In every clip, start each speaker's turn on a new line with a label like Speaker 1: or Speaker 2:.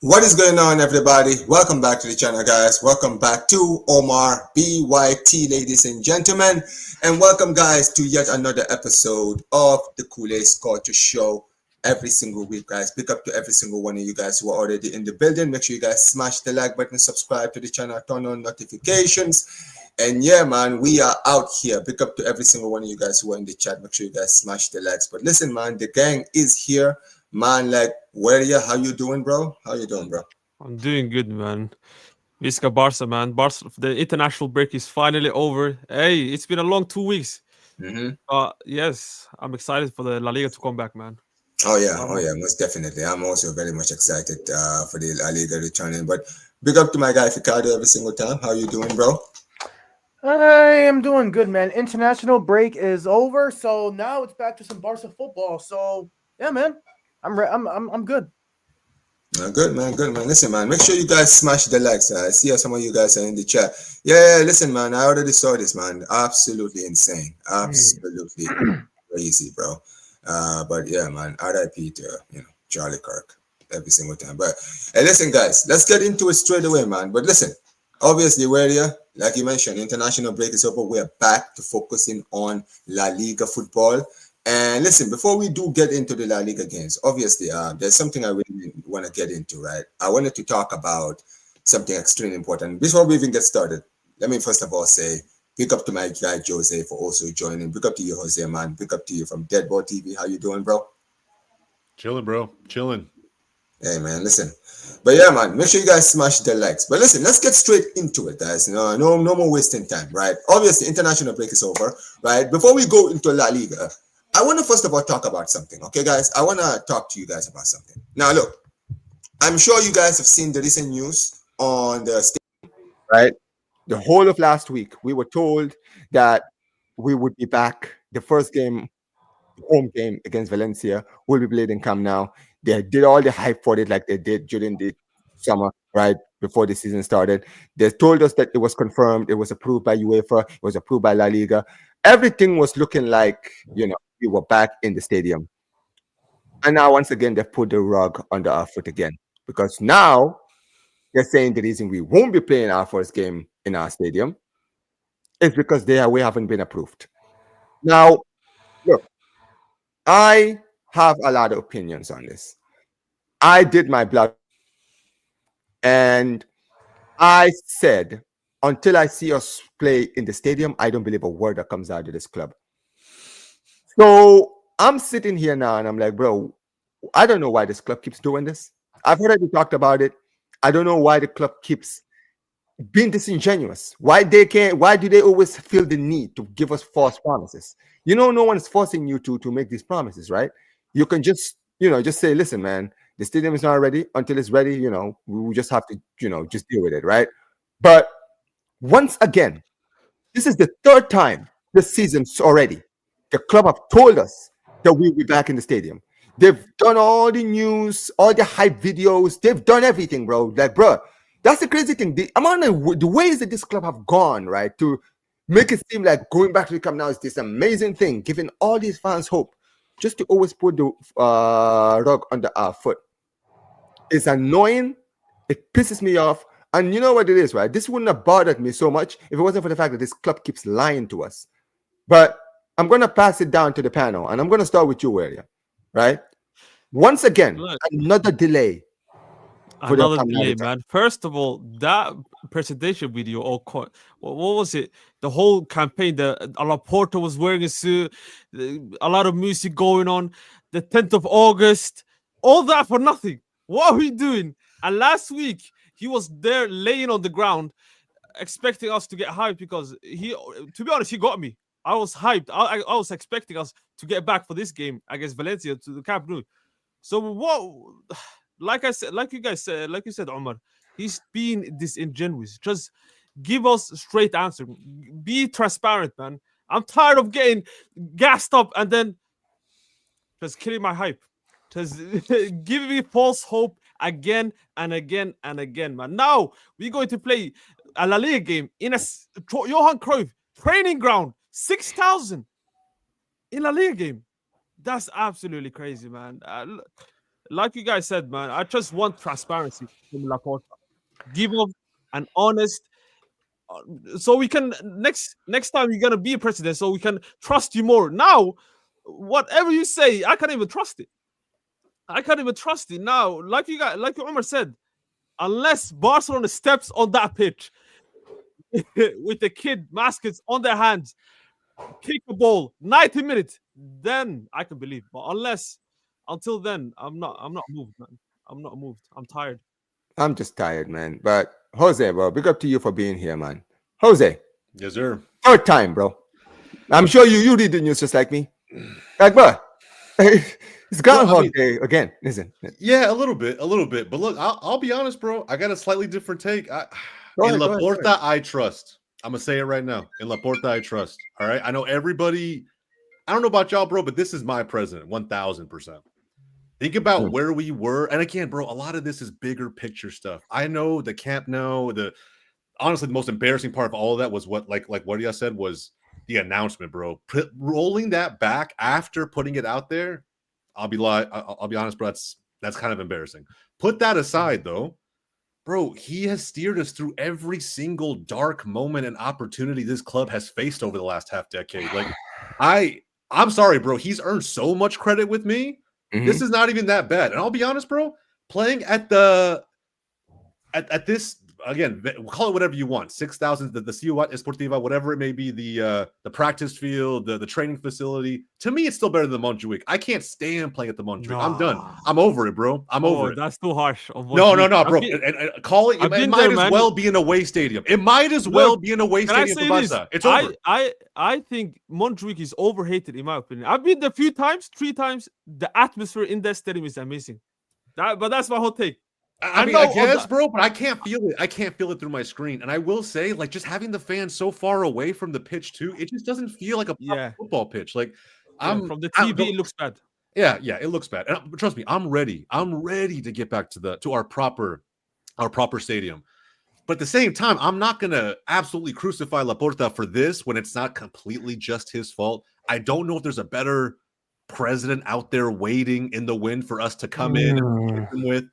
Speaker 1: What is going on, everybody? Welcome back to the channel, guys. Welcome back to Omar BYT, ladies and gentlemen. And welcome, guys, to yet another episode of the Cules Culture Show. Every single week, guys. Pick up to every single one of you guys who are already in the building. Make sure you guys smash the like button, subscribe to the channel, turn on notifications. And yeah, man, we are out here. Pick up to every single one of you guys who are in the chat. Make sure you guys smash the likes. But listen, man, the gang is here. Man, like, where you? How you doing, bro? How you doing, bro?
Speaker 2: I'm doing good, man. Visca Barca, man. Barca, the international break is finally over. Hey, it's been a long 2 weeks.
Speaker 1: Mm-hmm.
Speaker 2: Yes, I'm excited for the La Liga to come back, man.
Speaker 1: Oh yeah, most definitely. I'm also very much excited for the La Liga returning. But big up to my guy Ficardo every single time. How you doing, bro?
Speaker 3: I am doing good, man. International break is over, so now it's back to some Barca football. So yeah, man, I'm good.
Speaker 1: Good man, good man. Listen, man, make sure you guys smash the likes. I see how some of you guys are in the chat. Yeah, listen, man, I already saw this, man. Absolutely insane, absolutely crazy, bro. But yeah, man, RIP to Charlie Kirk every single time. But hey, listen, guys, let's get into it straight away, man. But listen, obviously, where you like you mentioned, international break is over. We're back to focusing on La Liga football. And listen, before we do get into the La Liga games, obviously, there's something I really want to get into, right? I wanted to talk about something extremely important. Before we even get started, let me first of all say, pick up to my guy Jose for also joining. Pick up to you, Jose, man. Pick up to you from Deadball TV. How you doing, bro?
Speaker 4: Chilling, bro. Chilling.
Speaker 1: Hey, man, listen. But yeah, man, make sure you guys smash the likes. But listen, let's get straight into it, guys. No more wasting time, right? Obviously, international break is over, right? Before we go into La Liga, I want to first of all talk about something, okay, guys? I want to talk to you guys about something. Now, look, I'm sure you guys have seen the recent news on the state, right? The whole of last week, we were told that we would be back. The first game, home game against Valencia, will be played in Camp Nou. They did all the hype for it like they did during the summer, right? Before the season started. They told us that it was confirmed, it was approved by UEFA, it was approved by La Liga. Everything was looking like, we were back in the stadium. And now, once again, they've put the rug under our foot again. Because now they're saying the reason we won't be playing our first game in our stadium is because we haven't been approved. Now, look, I have a lot of opinions on this. I did my blood and I said, until I see us play in the stadium, I don't believe a word that comes out of this club. So I'm sitting here now and I'm like, bro, I don't know why this club keeps doing this. I've already talked about it. I don't know why the club keeps being disingenuous. Why do they always feel the need to give us false promises? No one's forcing you to make these promises, right? You can just say, listen, man, the stadium is not ready. Until it's ready, we just have to, just deal with it, right? But once again, this is the third time this season already. The club have told us that we'll be back in the stadium. They've done all the news, all the hype videos. They've done everything, bro. Like, bro, that's the crazy thing. The amount of the ways that this club have gone, right, to make it seem like going back to the Camp Nou is this amazing thing, giving all these fans hope, just to always put the rug under our foot. It's annoying. It pisses me off. And you know what it is, right? This wouldn't have bothered me so much if it wasn't for the fact that this club keeps lying to us. But I'm going to pass it down to the panel, and I'm going to start with you, Area, right? Once again,
Speaker 2: Look,
Speaker 1: another delay.
Speaker 2: another delay, man. First of all, that presentation video, what was it? The whole campaign, the Laporta was wearing a suit, a lot of music going on. The 10th of August, all that for nothing. What are we doing? And last week, he was there laying on the ground, expecting us to get hyped because to be honest, he got me. I was hyped. I was expecting us to get back for this game against Valencia to the Camp Nou. So what? Like I said, like you said, Omar, he's being disingenuous. Just give us straight answer. Be transparent, man. I'm tired of getting gassed up and then just killing my hype. Just giving me false hope again and again and again, man. Now we're going to play a La Liga game in a Johan Cruyff training ground, 6,000 in La Liga game. That's absolutely crazy, man. like you guys said, man, I just want transparency from Laporta. Give us an honest, so we can next time you're gonna be a president, so we can trust you more. Now, whatever you say, I can't even trust it. I can't even trust it now. Like Omar said, unless Barcelona steps on that pitch with the kid maskets on their hands, kick the ball 90 minutes, then I can believe. But until then, I'm not moved, man. I'm not moved. I'm tired.
Speaker 1: I'm just tired, man. But Jose, bro, big up to you for being here, man. Jose.
Speaker 4: Yes, sir.
Speaker 1: Third time, bro. I'm sure you read the news just like me. Like, bro, it's Groundhog Day again, isn't it?
Speaker 4: Yeah, a little bit. But look, I'll be honest, bro. I got a slightly different take. In Laporta, I trust. I'm gonna say it right now. In Laporta, I trust. All right. I know everybody. I don't know about y'all, bro, but this is my president, 1,000%. Think about where we were, and again, bro, a lot of this is bigger picture stuff. I know the Camp Nou. Honestly, the most embarrassing part of all of that was what y'all said was the announcement, bro. Rolling that back after putting it out there. I'll be honest, bro. That's kind of embarrassing. Put that aside, though. Bro, he has steered us through every single dark moment and opportunity this club has faced over the last half decade. Like, I'm sorry, bro. He's earned so much credit with me. Mm-hmm. This is not even that bad. And I'll be honest, bro. Playing at this, again, call it whatever you want. 6,000, the Ciudad Esportiva, whatever it may be, the practice field, the training facility. To me, it's still better than Montjuic. I can't stand playing at the Montjuic.
Speaker 2: No.
Speaker 4: I'm done. I'm over it, bro. I'm over it.
Speaker 2: That's too harsh.
Speaker 4: No, bro. Call it. It might as well be an away stadium. It might as well be an away stadium for Barca. It's over.
Speaker 2: I think Montjuic is overhated, in my opinion. I've been there 3 times. The atmosphere in that stadium is amazing. But that's my whole take.
Speaker 4: I guess, bro, but I can't feel it. I can't feel it through my screen. And I will say, like, just having the fans so far away from the pitch too, it just doesn't feel like a football pitch. Like,
Speaker 2: from the TV, it looks bad.
Speaker 4: Yeah, it looks bad. And trust me, I'm ready. I'm ready to get back to our proper stadium. But at the same time, I'm not gonna absolutely crucify Laporta for this when it's not completely just his fault. I don't know if there's a better president out there waiting in the wind for us to come in and hit him with.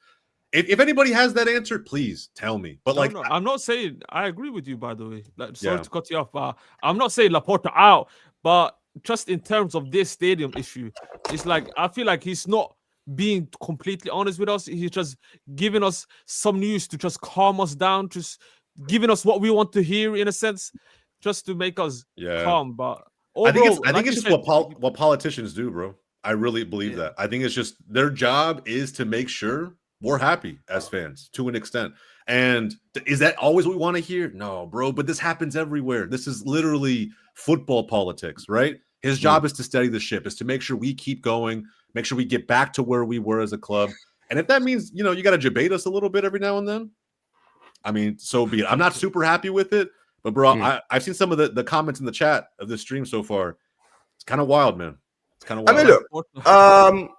Speaker 4: If anybody has that answer, please tell me. But no,
Speaker 2: I'm not saying I agree with you, by the way. Sorry to cut you off, but I'm not saying Laporta out. But just in terms of this stadium issue, it's like I feel like he's not being completely honest with us. He's just giving us some news to just calm us down, just giving us what we want to hear in a sense, just to make us calm. But overall,
Speaker 4: I think it's just what politicians do, bro. I really believe that. I think it's just their job is to make sure we're happy as fans to an extent. And is that always what we want to hear? No, bro. But this happens everywhere. This is literally football politics, right? His job is to steady the ship, is to make sure we keep going, make sure we get back to where we were as a club. And if that means, you got to debate us a little bit every now and then, I mean, so be it. I'm not super happy with it, but bro, I've seen some of the comments in the chat of this stream so far. It's kind of wild, man. It's kind of wild.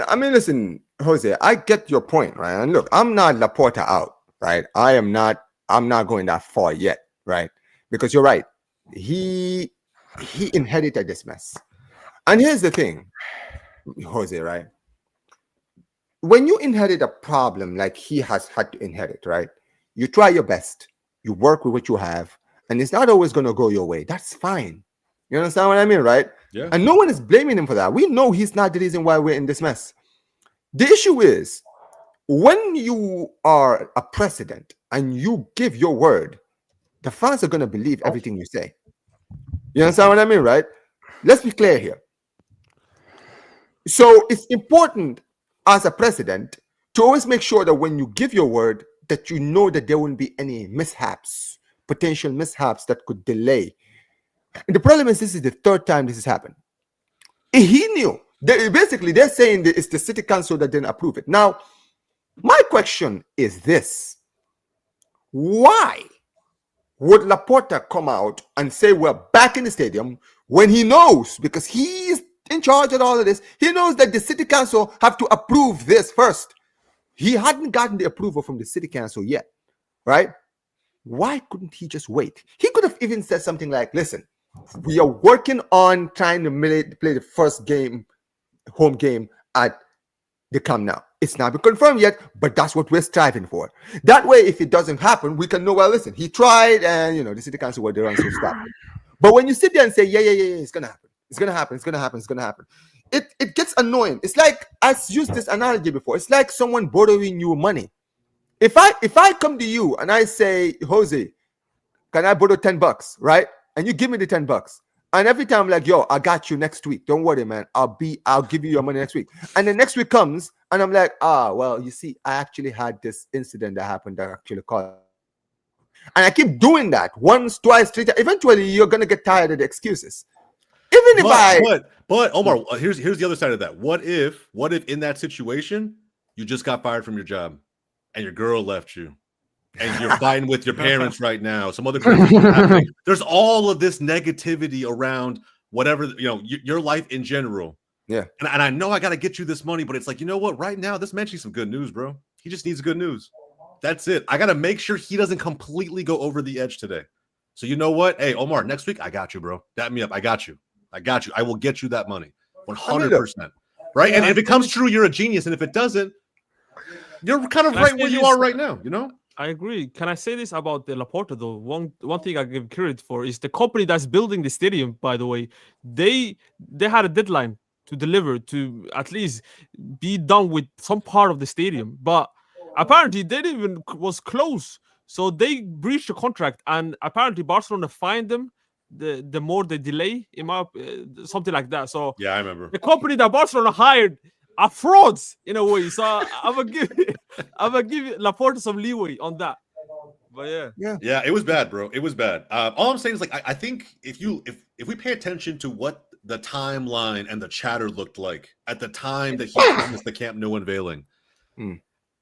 Speaker 1: I mean, listen, Jose, I get your point, right? And look, I'm not Laporta out, right? I'm not going that far yet, right? Because you're right. He inherited this mess. And here's the thing, Jose, right? When you inherit a problem like he has had to inherit, right? You try your best. You work with what you have. And it's not always going to go your way. That's fine. You understand what I mean, right?
Speaker 4: Yeah.
Speaker 1: And no one is blaming him for that. We know he's not the reason why we're in this mess. The issue is when you are a president and you give your word, the fans are going to believe everything you say. You understand what I mean, right? Let's be clear here. So it's important as a president to always make sure that when you give your word, that you know that there won't be any mishaps, potential mishaps that could delay. And the problem is this is the 3rd time this has happened. He knew. Basically, they're saying that it's the city council that didn't approve it. Now, my question is this. Why would Laporta come out and say we're back in the stadium when he knows, because he's in charge of all of this, he knows that the city council have to approve this first. He hadn't gotten the approval from the city council yet, right? Why couldn't he just wait? He could have even said something like, listen, we are working on trying to play the first game, home game at the Camp Nou. It's not been confirmed yet, but that's what we're striving for. That way, if it doesn't happen, we can know, well, listen, he tried, and the city council were there, and so stop. But when you sit there and say, yeah, it's gonna happen, it's gonna happen, it's gonna happen, it's gonna happen, it gets annoying. It's like, I've used this analogy before. It's like someone borrowing you money. If I come to you and I say, Jose, can I borrow $10, right? And you give me the $10. And every time I'm like, yo, I got you next week. Don't worry, man. I'll give you your money next week. And the next week comes and I'm like, well, you see, I actually had this incident that happened that actually caused. And I keep doing that once, twice, three times. Eventually, you're gonna get tired of the excuses. Even if
Speaker 4: but Omar, here's the other side of that. What if in that situation you just got fired from your job and your girl left you? And you're fighting with your parents right now. Some other crazy thing happening. There's all of this negativity around whatever, your life in general.
Speaker 1: Yeah.
Speaker 4: And I know I got to get you this money, but it's like, you know what? Right now, this man needs some good news, bro. He just needs good news. That's it. I got to make sure he doesn't completely go over the edge today. So you know what? Hey, Omar, next week, I got you, bro. Dap me up. I got you. I will get you that money. 100%. Right? And if it comes true, you're a genius. And if it doesn't, you're kind of right where you are right now,
Speaker 2: I agree. Can I say this about the Laporta though? One thing I give credit for is the company that's building the stadium. By the way, they had a deadline to deliver, to at least be done with some part of the stadium, but apparently they didn't even was close. So they breached the contract, and apparently Barcelona fined them the more they delay, something like that. So
Speaker 4: yeah, I remember
Speaker 2: the company that Barcelona hired are frauds in a way. So I'm gonna give Laporta some leeway on that. But
Speaker 4: yeah, it was bad, bro. It was bad. All I'm saying is, like, I think if we pay attention to what the timeline and the chatter looked like at the time that he promised the Camp Nou unveiling,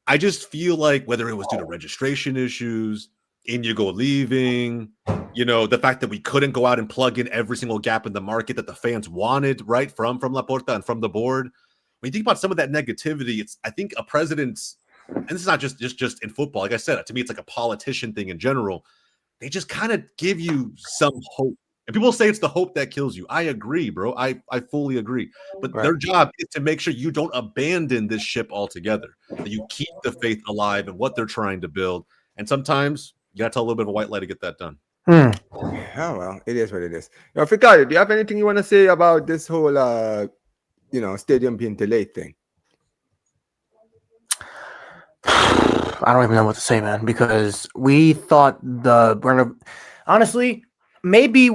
Speaker 4: I just feel like whether it was due to registration issues, Inigo leaving, the fact that we couldn't go out and plug in every single gap in the market that the fans wanted, right, from Laporta and from the board. When you think about some of that negativity, it's, I think, a president's, and this is not just in football. Like I said, to me, it's like a politician thing in general. They just kind of give you some hope. And people say it's the hope that kills you. I agree, bro. I fully agree. But their job is to make sure you don't abandon this ship altogether, that you keep the faith alive in what they're trying to build. And sometimes you got to tell a little bit of a white lie to get that done.
Speaker 1: Oh, well, it is what it is. Now, Ricardo, do you have anything you want to say about this whole stadium being delayed thing?
Speaker 3: I don't even know what to say, man, because we thought honestly, maybe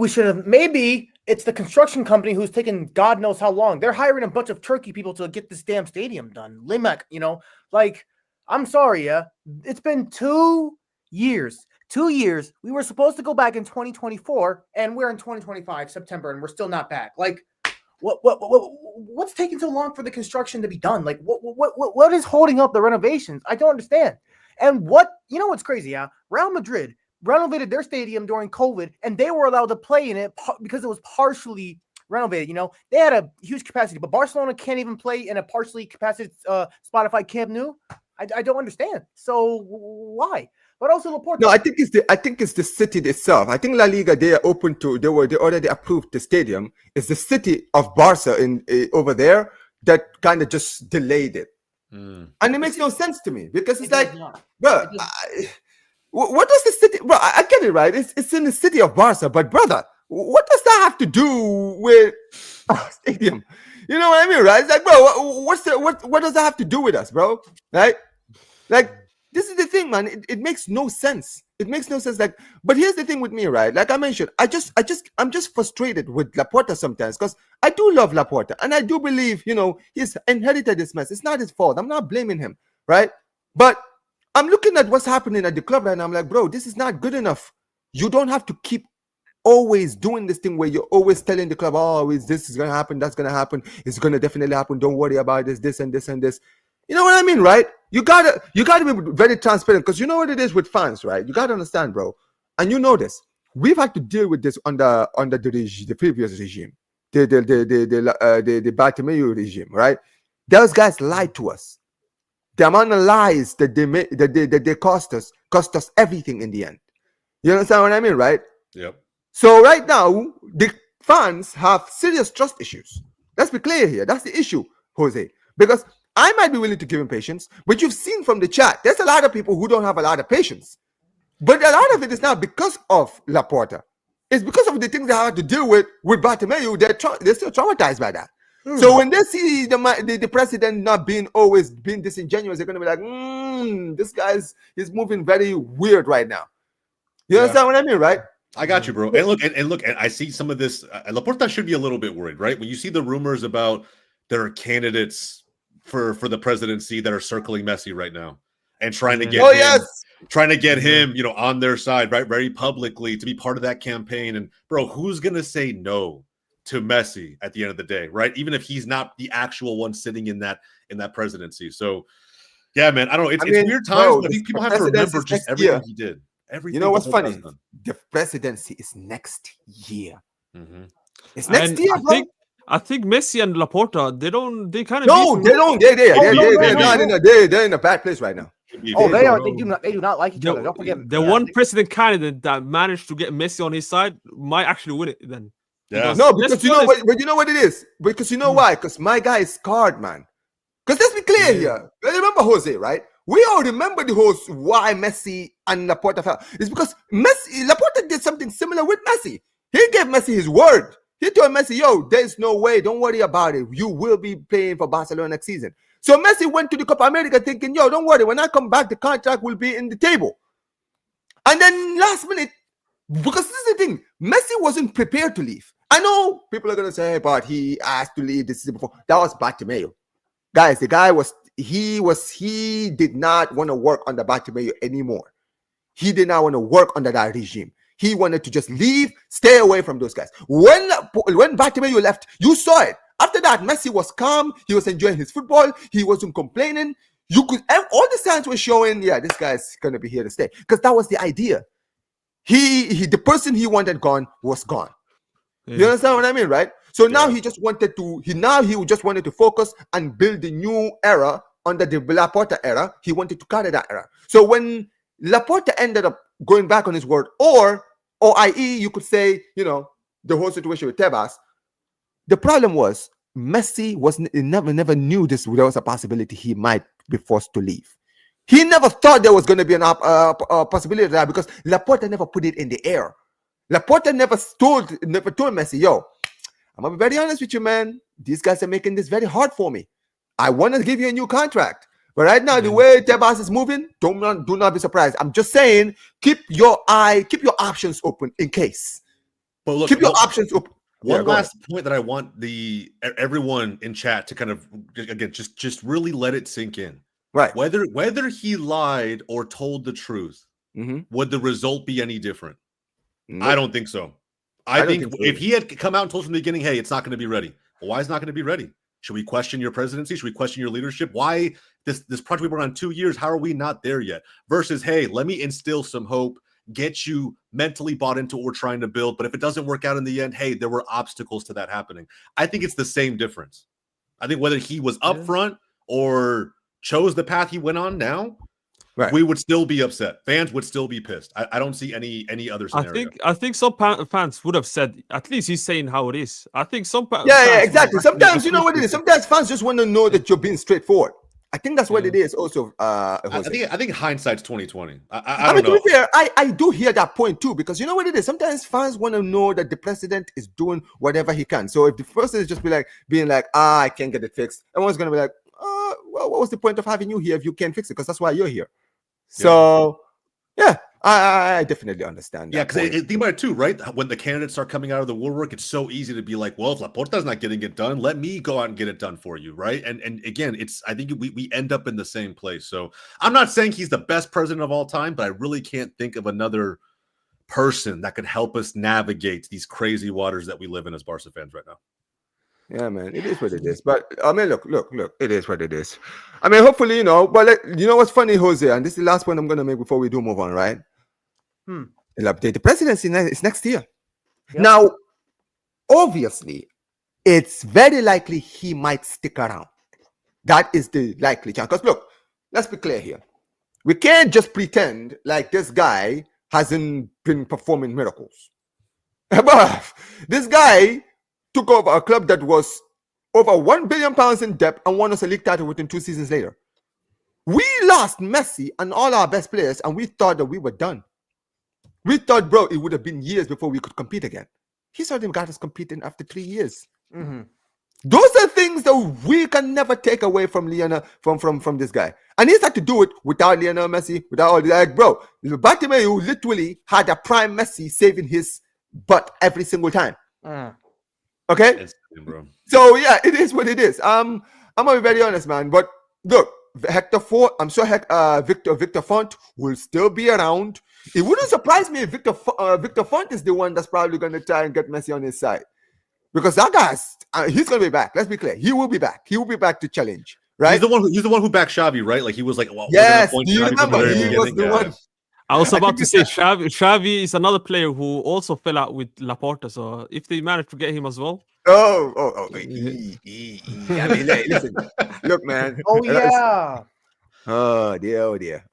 Speaker 3: it's the construction company who's taking God knows how long. They're hiring a bunch of Turkey people to get this damn stadium done. Limek, I'm sorry, it's been 2 years. 2 years. We were supposed to go back in 2024, and we're in 2025 September, and we're still not back. What's taking so long for the construction to be done? What is holding up the renovations? I don't understand. And what's crazy? Real Madrid renovated their stadium during COVID, and they were allowed to play in it because it was partially renovated. They had a huge capacity, but Barcelona can't even play in a partially capacity Spotify Camp Nou. I don't understand. So why? But also Laporta.
Speaker 1: No, I think it's the city itself. I think La Liga, they already approved the stadium. It's the city of Barca over there that kind of just delayed it. And it makes no sense to me because it's like, bro, what does the city, bro, I get it, right? It's in the city of Barca, but brother, what does that have to do with stadium? You know what I mean, right? It's like, bro, what does that have to do with us, bro? Right? Like, this is the thing, man. It makes no sense. It makes no sense. But here's the thing with me, right? Like I mentioned, I'm just frustrated with Laporta sometimes because I do love Laporta and I do believe, he's inherited this mess. It's not his fault. I'm not blaming him, right? But I'm looking at what's happening at the club right now. I'm like, bro, this is not good enough. You don't have to keep always doing this thing where you're always telling the club, oh, this is gonna happen, that's gonna happen, it's gonna definitely happen. Don't worry about this and this and this. You know what I mean, right? You gotta be very transparent because you know what it is with fans, right? You gotta understand, bro. And you know this. We've had to deal with this under the previous regime, the Bartomeu regime, right? Those guys lied to us. The amount of lies that they cost us everything in the end. You understand what I mean, right?
Speaker 4: Yep.
Speaker 1: So right now, the fans have serious trust issues. Let's be clear here. That's the issue, Jose. Because I might be willing to give him patience, but you've seen from the chat, there's a lot of people who don't have a lot of patience. But a lot of it is not because of Laporta. It's because of the things they have to deal with Bartomeu. They're still traumatized by that. So when they see the president not being disingenuous, they're going to be like, this guy's he's moving very weird right now. You understand what I mean, right?
Speaker 4: I got you, bro. And look, and I see some of this. Laporta should be a little bit worried, right? When you see the rumors about there are candidates for the presidency that are circling Messi right now and trying to get him, you know, on their side, right, very publicly to be part of that campaign. And bro, who's gonna say no to Messi at the end of the day, right? Even if he's not the actual one sitting in that presidency. So, yeah, man, I don't know. It's weird times, but these people have to remember just everything he did. Everything.
Speaker 1: You know what's funny? The presidency is next year. It's next year, bro.
Speaker 2: I think Messi and Laporta, they don't. They're
Speaker 1: in a bad place right now.
Speaker 3: They are. They do not like each other. Don't forget.
Speaker 2: The one president candidate that managed to get Messi on his side might actually win it. Then,
Speaker 1: no, because you know what. But you know what it is. Because you know why? Because my guy is scarred, man. Because let's be clear here. Remember Jose, right? We all remember the whole why Messi and Laporta fell. It's because Laporta did something similar with Messi. He gave Messi his word. He told Messi, yo, there's no way. Don't worry about it. You will be playing for Barcelona next season. So Messi went to the Copa America thinking, yo, don't worry. When I come back, the contract will be in the table. And then last minute, because this is the thing, Messi wasn't prepared to leave. I know people are going to say, but he asked to leave this season before. That was Bartomeu. Guys, the guy he did not want to work under Bartomeu anymore. He did not want to work under that regime. He wanted to just leave, stay away from those guys. When Bartomeu left, you saw it. After that, Messi was calm. He was enjoying his football. He wasn't complaining. You could all the signs were showing, yeah, this guy's gonna be here to stay. Because that was the idea. The person he wanted gone was gone. You understand what I mean, right? So now he just wanted to focus and build the new era under the Laporta era. He wanted to carry that era. So when Laporta ended up going back on his word, or i.e., you could say, you know, the whole situation with Tebas, the problem was Messi never knew there was a possibility he might be forced to leave. He never thought there was going to be a possibility of that because Laporta never put it in the air. Laporta never told Messi, yo, I'm going to be very honest with you, man. These guys are making this very hard for me. I want to give you a new contract. But right now, the way Tebas is moving, do not be surprised. I'm just saying, keep your options open in case.
Speaker 4: But look,
Speaker 1: keep your options open.
Speaker 4: One last point that I want everyone in chat to kind of again just really let it sink in.
Speaker 1: Right.
Speaker 4: Whether he lied or told the truth, would the result be any different? Nope. I don't think so. I think if he had come out and told from the beginning, hey, it's not going to be ready. Well, why is it not going to be ready? Should we question your presidency? Should we question your leadership? Why this project we've been on 2 years? How are we not there yet? Versus, hey, let me instill some hope, get you mentally bought into what we're trying to build. But if it doesn't work out in the end, hey, there were obstacles to that happening. I think it's the same difference. I think whether he was upfront or chose the path he went on now, we would still be upset. Fans would still be pissed. I don't see any other scenario.
Speaker 2: I think some fans would have said, at least he's saying how it is. I think some fans
Speaker 1: exactly. Sometimes you know what it is. Sometimes fans just want to know that you're being straightforward. I think that's what it is. Also,
Speaker 4: I think hindsight's 2020.
Speaker 1: I mean, to be fair, I do hear that point too, because you know what it is. Sometimes fans want to know that the president is doing whatever he can. So if the person is just being like, I can't get it fixed, everyone's gonna be like, well, what was the point of having you here if you can't fix it? Because that's why you're here. So, I definitely understand that.
Speaker 4: Yeah, because think about it too, right? When the candidates start coming out of the woodwork, it's so easy to be like, well, if Laporta's not getting it done, let me go out and get it done for you, right? And again, I think we end up in the same place. So I'm not saying he's the best president of all time, but I really can't think of another person that could help us navigate these crazy waters that we live in as Barca fans right now.
Speaker 1: Yeah, man, it is what it is. But I mean, look, it is what it is. I mean, hopefully, you know, but you know what's funny, Jose, and this is the last point I'm gonna make before we do move on, right? The presidency is next year. Yep. Now, obviously, it's very likely he might stick around. That is the likely chance. Because look, let's be clear here. We can't just pretend like this guy hasn't been performing miracles. But this guy took over a club that was over £1 billion in debt and won us a league title within 2 seasons later. We lost Messi and all our best players, and we thought that we were done. We thought, bro, it would have been years before we could compete again. He suddenly got us competing after 3 years.
Speaker 3: Mm-hmm.
Speaker 1: Those are things that we can never take away from Lionel, from this guy. And he's had to do it without Lionel Messi, without all the, like, bro, Bartomeu literally had a prime Messi saving his butt every single time. Okay?
Speaker 4: Insane, bro.
Speaker 1: So, yeah, it is what it is. I'm going to be very honest, man. But look, Hector Font, I'm sure Victor Font will still be around. It wouldn't surprise me if Victor Font is the one that's probably going to try and get Messi on his side. Because that guy's, he's going to be back. Let's be clear. He will be back. He will be back to challenge, right?
Speaker 4: He's the one who backed Xavi, right? Like he was like, well,
Speaker 1: yes, do you remember? He was the one.
Speaker 2: I was about to say Xavi is another player who also fell out with Laporta. So if they manage to get him as well.
Speaker 1: I mean, listen, look, man.
Speaker 3: Oh, yeah.
Speaker 1: Oh dear.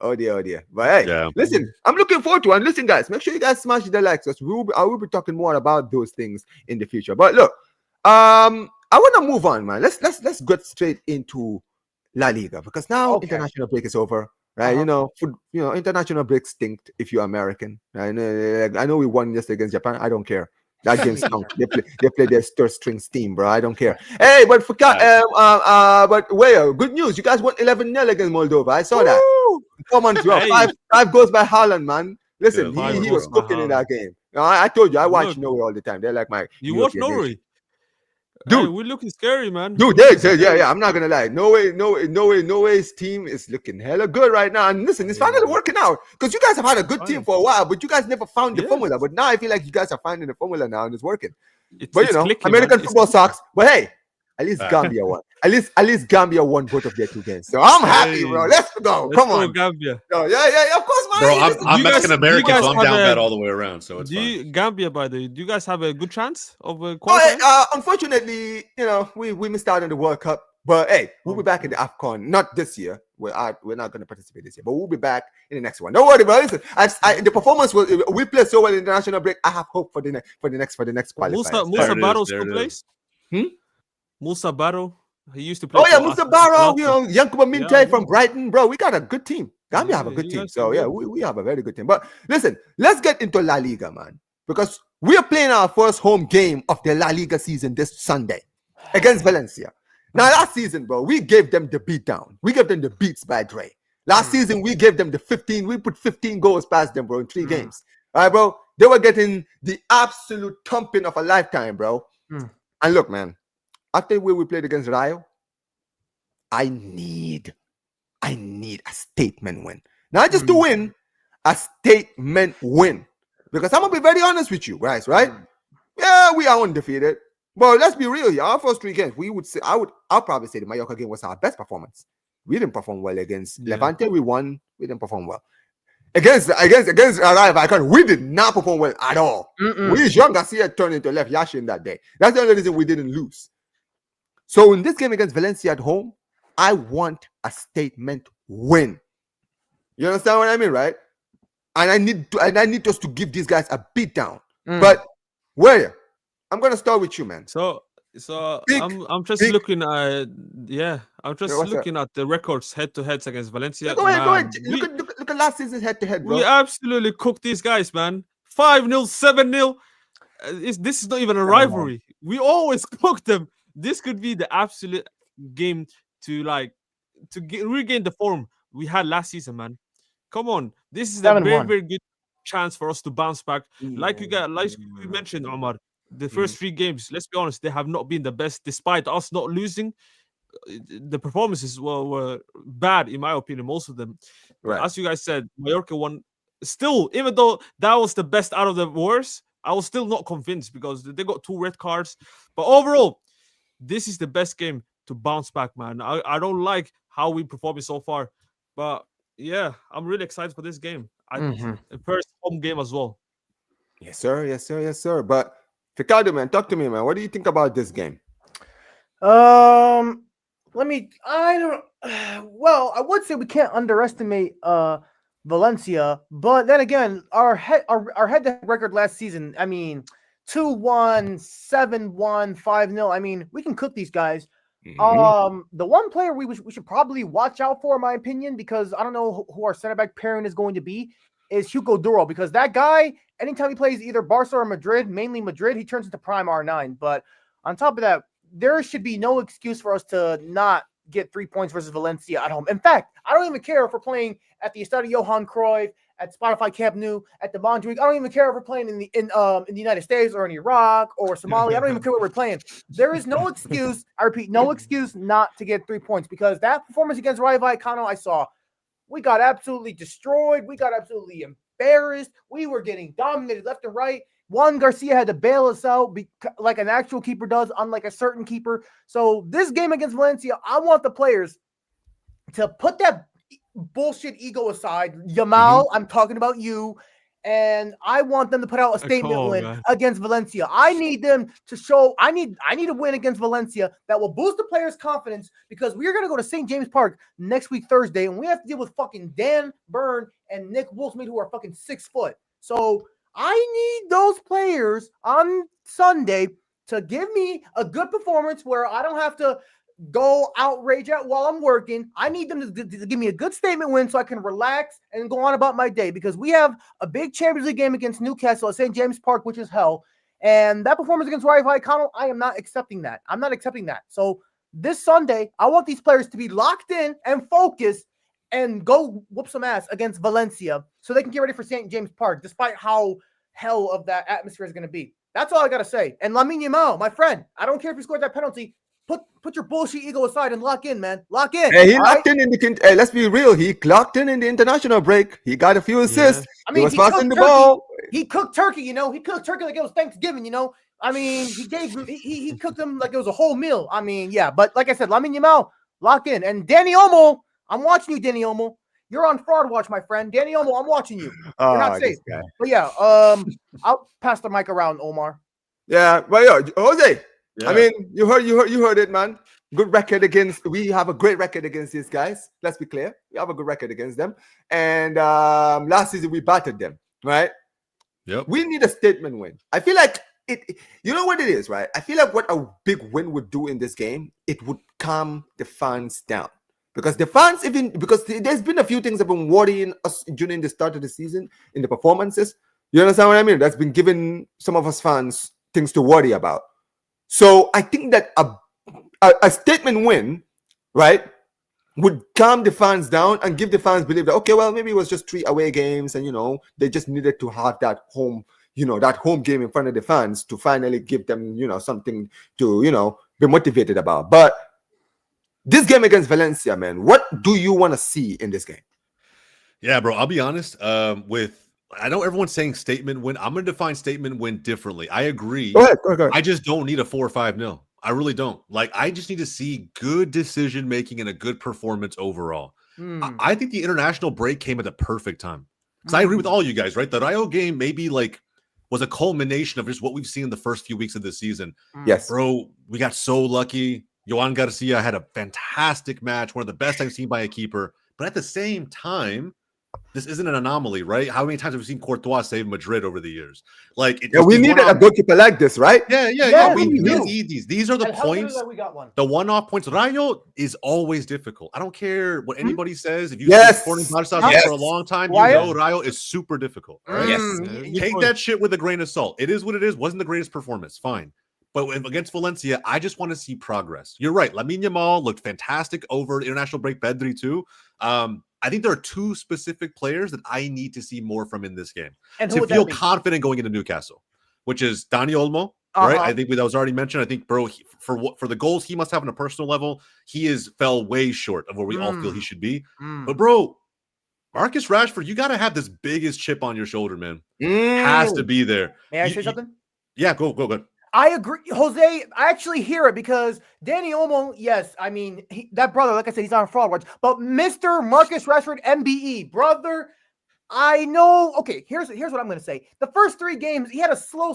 Speaker 1: But hey, listen, I'm looking forward to it. And listen, guys, make sure you guys smash the likes, because I will be talking more about those things in the future. But look, I want to move on, man. Let's get straight into La Liga, because now international break is over, right? International break stinks if you're American. I know we won yesterday against Japan. I don't care. That game stunk. They play their third string team, bro. I don't care. Hey, but good news. You guys won 11-0 against Moldova. I saw that. Come on, bro. Hey. Five goals by Haaland, man. Listen, he was cooking in that game. I told you, I watch Norway all the time. They're like my.
Speaker 2: You watch Norway? Dude, hey, we're looking scary, man.
Speaker 1: Dude, yeah. I'm not gonna lie. Norway's team is looking hella good right now. And listen, it's finally working out, because you guys have had a good team for a while, but you guys never found the formula. But now I feel like you guys are finding the formula now, and it's working. It's clicking, American football sucks. But hey, at least Gambia won. At least Gambia won both of their 2 games. So I'm happy, bro. Let's go. Come on,
Speaker 2: Gambia.
Speaker 1: Yeah, of course, man.
Speaker 4: Bro, I'm Mexican American, so I'm down bad all the way around. So it's fine.
Speaker 2: Gambia, by the way, do you guys have a good chance of qualifying?
Speaker 1: Unfortunately, we missed out on the World Cup. But hey, we'll be back in the AFCON. Not this year. We're not going to participate this year, but we'll be back in the next one. Don't worry, bro. Listen, the performance we played so well in the international break. I have hope for the next qualifier.
Speaker 2: Musa Barrow still plays. Musa Barrow. He used to play.
Speaker 1: Oh yeah, Musa Barrow. Yankuba Minte from Brighton, bro. We got a good team. Gambia have a good team. So yeah, we have a very good team. But listen, let's get into La Liga, man, because we are playing our first home game of the La Liga season this Sunday against Valencia. Now, last season, bro, we gave them the beat down. We gave them the beats by Dre. Last season, we gave them the 15. We put 15 goals past them, bro, in 3 games. All right, bro. They were getting the absolute thumping of a lifetime, bro. And look, man, after we played against Rayo, I need a statement win. Not just to win, a statement win. Because I'm going to be very honest with you, guys, right? Yeah, we are undefeated. But let's be real here. Our first 3 games, I'll probably say the Mallorca game was our best performance. We didn't perform well against Levante. We won. We didn't perform well. Against Rayo Vallecano, we did not perform well at all. Jean Garcia turned into left Yashi in that day. That's the only reason we didn't lose. So in this game against Valencia at home, I want a statement win. You understand what I mean, right? And I need us to give these guys a beat down. But I'm gonna start with you, man.
Speaker 2: So I'm just looking at looking at the records head-to-heads against Valencia.
Speaker 1: Go ahead. Look at last season's head-to-head, bro.
Speaker 2: We absolutely cooked these guys, man. 5-0, 7-0. This is not even a rivalry. We always cook them. This could be the absolute game to regain the form we had last season, man. Come on, this is a very, very good chance for us to bounce back. Like you mentioned, Omar. The first 3 games, let's be honest, they have not been the best, despite us not losing. The performances were bad, in my opinion, most of them. Right. As you guys said, Mallorca won. Still, even though that was the best out of the worst, I was still not convinced because they got 2 red cards. But overall, this is the best game to bounce back, man. I don't like how we performed so far. But yeah, I'm really excited for this game. The first home game as well.
Speaker 1: Yes, sir. But Ricardo, man, talk to me, man. What do you think about this game?
Speaker 3: I would say we can't underestimate Valencia, but then again, our head-to-head record last season, I mean, 2-1, 7-1, 5-0. I mean, we can cook these guys.
Speaker 1: Mhm.
Speaker 3: The one player we should probably watch out for, in my opinion, because I don't know who our center back pairing is going to be, is Hugo Duro, because that guy, anytime he plays either Barca or Madrid, mainly Madrid, he turns into prime R9. But on top of that, there should be no excuse for us to not get 3 points versus Valencia at home. In fact, I don't even care if we're playing at the Estadio Johan Cruyff, at Spotify Camp Nou, at the Montjuic. I don't even care if we're playing in the United States or in Iraq or Somalia. I don't even care what we're playing. There is no excuse, I repeat, no excuse not to get 3 points, because that performance against Rayo Vallecano I saw, we got absolutely destroyed. We got absolutely embarrassed. We were getting dominated left and right. Juan Garcia had to bail us out like an actual keeper does, unlike a certain keeper. So this game against Valencia, I want the players to put that bullshit ego aside. Yamal, I'm talking about you. And I want them to put out a statement win against Valencia. I need them to show, I need a win against Valencia that will boost the players' confidence, because we are going to go to St. James Park next week, Thursday, and we have to deal with fucking Dan Burn and Nick Wolfsmith, who are fucking 6 foot. So I need those players on Sunday to give me a good performance where I don't have to go outrage out while I'm working. I need them to give me a good statement win so I can relax and go on about my day, because we have a big Champions League game against Newcastle at St. James Park, which is hell. And that performance against Rayo Vallecano, I am not accepting that. I'm not accepting that. So this Sunday, I want these players to be locked in and focused and go whoop some ass against Valencia so they can get ready for St. James Park, despite how hell of that atmosphere is going to be. That's all I got to say. And Lamine Yamal, my friend, I don't care if you scored that penalty. Put your bullshit ego aside and lock in, man. Lock in.
Speaker 1: Hey, he locked in the. Hey, let's be real. He clocked in the international break. He got a few assists.
Speaker 3: I mean,
Speaker 1: he was passing the ball.
Speaker 3: He cooked turkey, you know. He cooked turkey like it was Thanksgiving, you know. I mean, he cooked them like it was a whole meal. I mean, yeah. But like I said, Lamine Yamal, lock in. And Danny Olmo, I'm watching you, Danny Olmo. You're on fraud watch, my friend. Danny Olmo, I'm watching you. You're not safe. But yeah, I'll pass the mic around, Omar.
Speaker 1: Yeah, but yo, Jose. Yeah. I mean, you heard it, man. Good record against. We have a great record against these guys. Let's be clear. We have a good record against them. And last season we battered them, right?
Speaker 4: Yep.
Speaker 1: We need a statement win. I feel like it. You know what it is, right? I feel like what a big win would do in this game, it would calm the fans down, because the fans, because there's been a few things that have been worrying us during the start of the season in the performances. You understand what I mean? That's been giving some of us fans things to worry about. So I think that a statement win, right, would calm the fans down and give the fans believe that, okay, well, maybe it was just 3 away games and, you know, they just needed to have that home, you know, that home game in front of the fans to finally give them, you know, something to, you know, be motivated about. But this game against Valencia, man, what do you want to see in this game?
Speaker 4: Yeah, bro, I'll be honest, I know everyone's saying statement win. I'm going to define statement win differently. I agree.
Speaker 1: Go ahead.
Speaker 4: I just don't need a 4 or 5-0. I really don't. Like, I just need to see good decision making and a good performance overall. I think the international break came at the perfect time, because I agree with all you guys, right? The Rayo game maybe like was a culmination of just what we've seen in the first few weeks of the season.
Speaker 1: Yes,
Speaker 4: bro, we got so lucky. Juan Garcia had a fantastic match, one of the best I've seen by a keeper. But at the same time, this isn't an anomaly, right? How many times have we seen Courtois save Madrid over the years? Like,
Speaker 1: we needed a goalkeeper like this, right?
Speaker 4: Yeah. We need these. These are the points.
Speaker 3: We got one.
Speaker 4: The one-off points. Rayo is always difficult. I don't care what anybody says. If you've been supporting BARCELONA'S for a long time, you know Rayo is super difficult. Right?
Speaker 1: Yes.
Speaker 4: Take that shit with a grain of salt. It is what it is. Wasn't the greatest performance. Fine. But against Valencia, I just want to see progress. You're right. Lamine Yamal looked fantastic over the international break. Pedri too. I think there are 2 specific players that I need to see more from in this game to feel confident going into Newcastle, which is Dani Olmo, right? I think that was already mentioned. I think, bro, for the goals he must have on a personal level, he fell way short of where we all feel he should be. But, bro, Marcus Rashford, you got to have this biggest chip on your shoulder, man. Has to be there.
Speaker 3: May I say something?
Speaker 4: Yeah, go.
Speaker 3: I agree, Jose. I actually hear it, because Danny Olmo, yes, I mean, that brother, like I said, he's on fraud watch. But Mr. Marcus Rashford, MBE, brother, I know. Okay, here's what I'm going to say. The first 3 games, he had a slow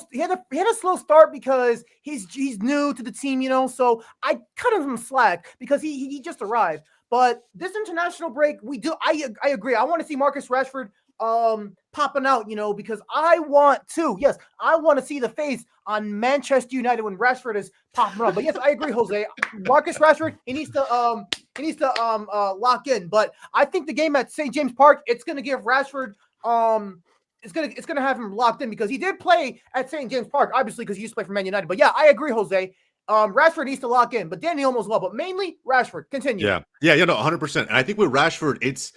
Speaker 3: start because he's new to the team, you know. So I cut him some slack because he just arrived. But this international break, I agree. I want to see Marcus Rashford popping out, because I want to see the face on Manchester United when Rashford is popping up. But yes, I agree, Jose. Marcus Rashford, he needs to lock in. But I think the game at St. James Park, it's gonna give Rashford it's gonna have him locked in because he did play at St. James Park, obviously, because he used to play for Man United. But yeah, I agree, Jose. Rashford needs to lock in, but Danny Olmo as well. But mainly Rashford. Continue.
Speaker 4: Yeah, 100%. And I think with Rashford, it's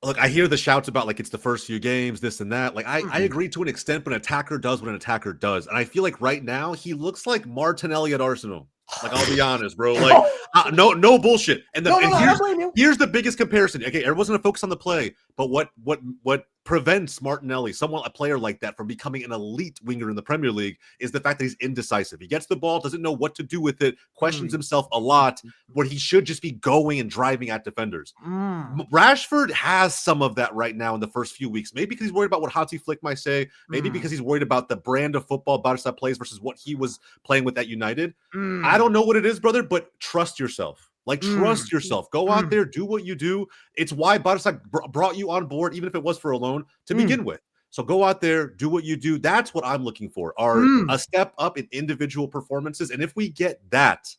Speaker 4: look, I hear the shouts about like it's the first few games, this and that. Like I agree to an extent, but an attacker does what an attacker does. And I feel like right now he looks like Martinelli at Arsenal. Like, I'll be honest, bro. Like, no bullshit. And here's the biggest comparison. Okay, everyone's gonna focus on the play, but what prevents Martinelli, a player like that, from becoming an elite winger in the Premier League is the fact that he's indecisive. He gets the ball, doesn't know what to do with it, questions himself a lot, where he should just be going and driving at defenders. Rashford has some of that right now in the first few weeks. Maybe because he's worried about what Hansi Flick might say. Maybe because he's worried about the brand of football Barca plays versus what he was playing with at United. I don't know what it is, brother, but trust yourself. Like, trust yourself. Go out there, do what you do. It's why Barca brought you on board, even if it was for a loan, to begin with. So go out there, do what you do. That's what I'm looking for, a step up in individual performances. And if we get that,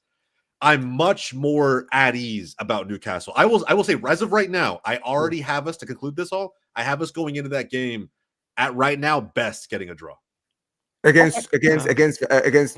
Speaker 4: I'm much more at ease about Newcastle. I will say, as of right now, I already have us, to conclude this all, I have us going into that game at right now best getting a draw.
Speaker 1: Against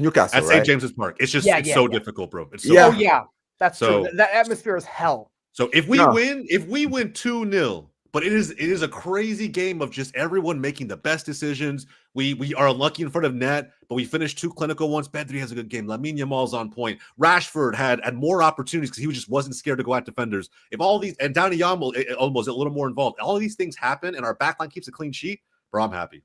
Speaker 1: Newcastle
Speaker 4: at St. James's Park. It's just difficult, bro. It's so
Speaker 3: Oh yeah. That's true. That atmosphere is hell.
Speaker 4: So if we win 2-0, but it is a crazy game of just everyone making the best decisions. We are unlucky in front of net, but we finished 2 clinical ones. Pedri has a good game. Lamine Yamal's on point. Rashford had more opportunities because he just wasn't scared to go at defenders. If all these, and Danny Yamal almost a little more involved, all of these things happen and our backline keeps a clean sheet, bro, I'm happy.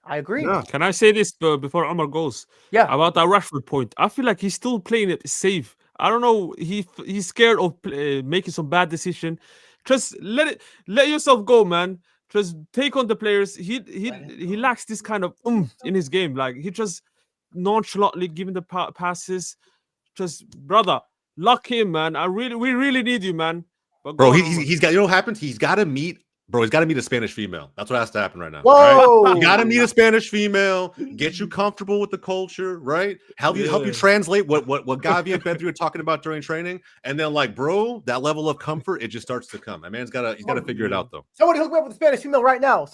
Speaker 3: I agree.
Speaker 2: Yeah. Can I say this before Omar goes?
Speaker 3: Yeah.
Speaker 2: About that Rashford point. I feel like he's still playing it safe. I don't know. He's scared of making some bad decision. Just let yourself go, man. Just take on the players. He lacks this kind of in his game. Like, he just nonchalantly giving the passes. Just, brother, lock him, man. We really need you, man.
Speaker 4: But bro, he's got, you know what happened? He's got to meet a Spanish female. That's what has to happen right now.
Speaker 3: Whoa!
Speaker 4: Right? You got to meet a Spanish female, get you comfortable with the culture, right? Help you translate what Gavi and Pedri are talking about during training, and then, like, bro, that level of comfort, it just starts to come. My man's he's got to figure it out, though.
Speaker 3: Somebody hook me up with a Spanish female right now.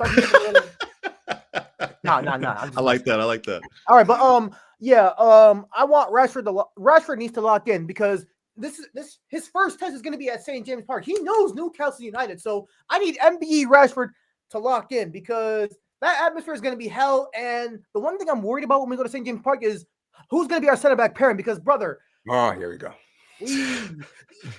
Speaker 3: No.
Speaker 4: I like that.
Speaker 3: All right, but I want Rashford needs to lock in because his first test is going to be at St. James Park. He knows Newcastle United, so I need MBE Rashford to lock in because that atmosphere is going to be hell. And the one thing I'm worried about when we go to St. James Park is who's going to be our center back pairing. Because, brother,
Speaker 1: here we go.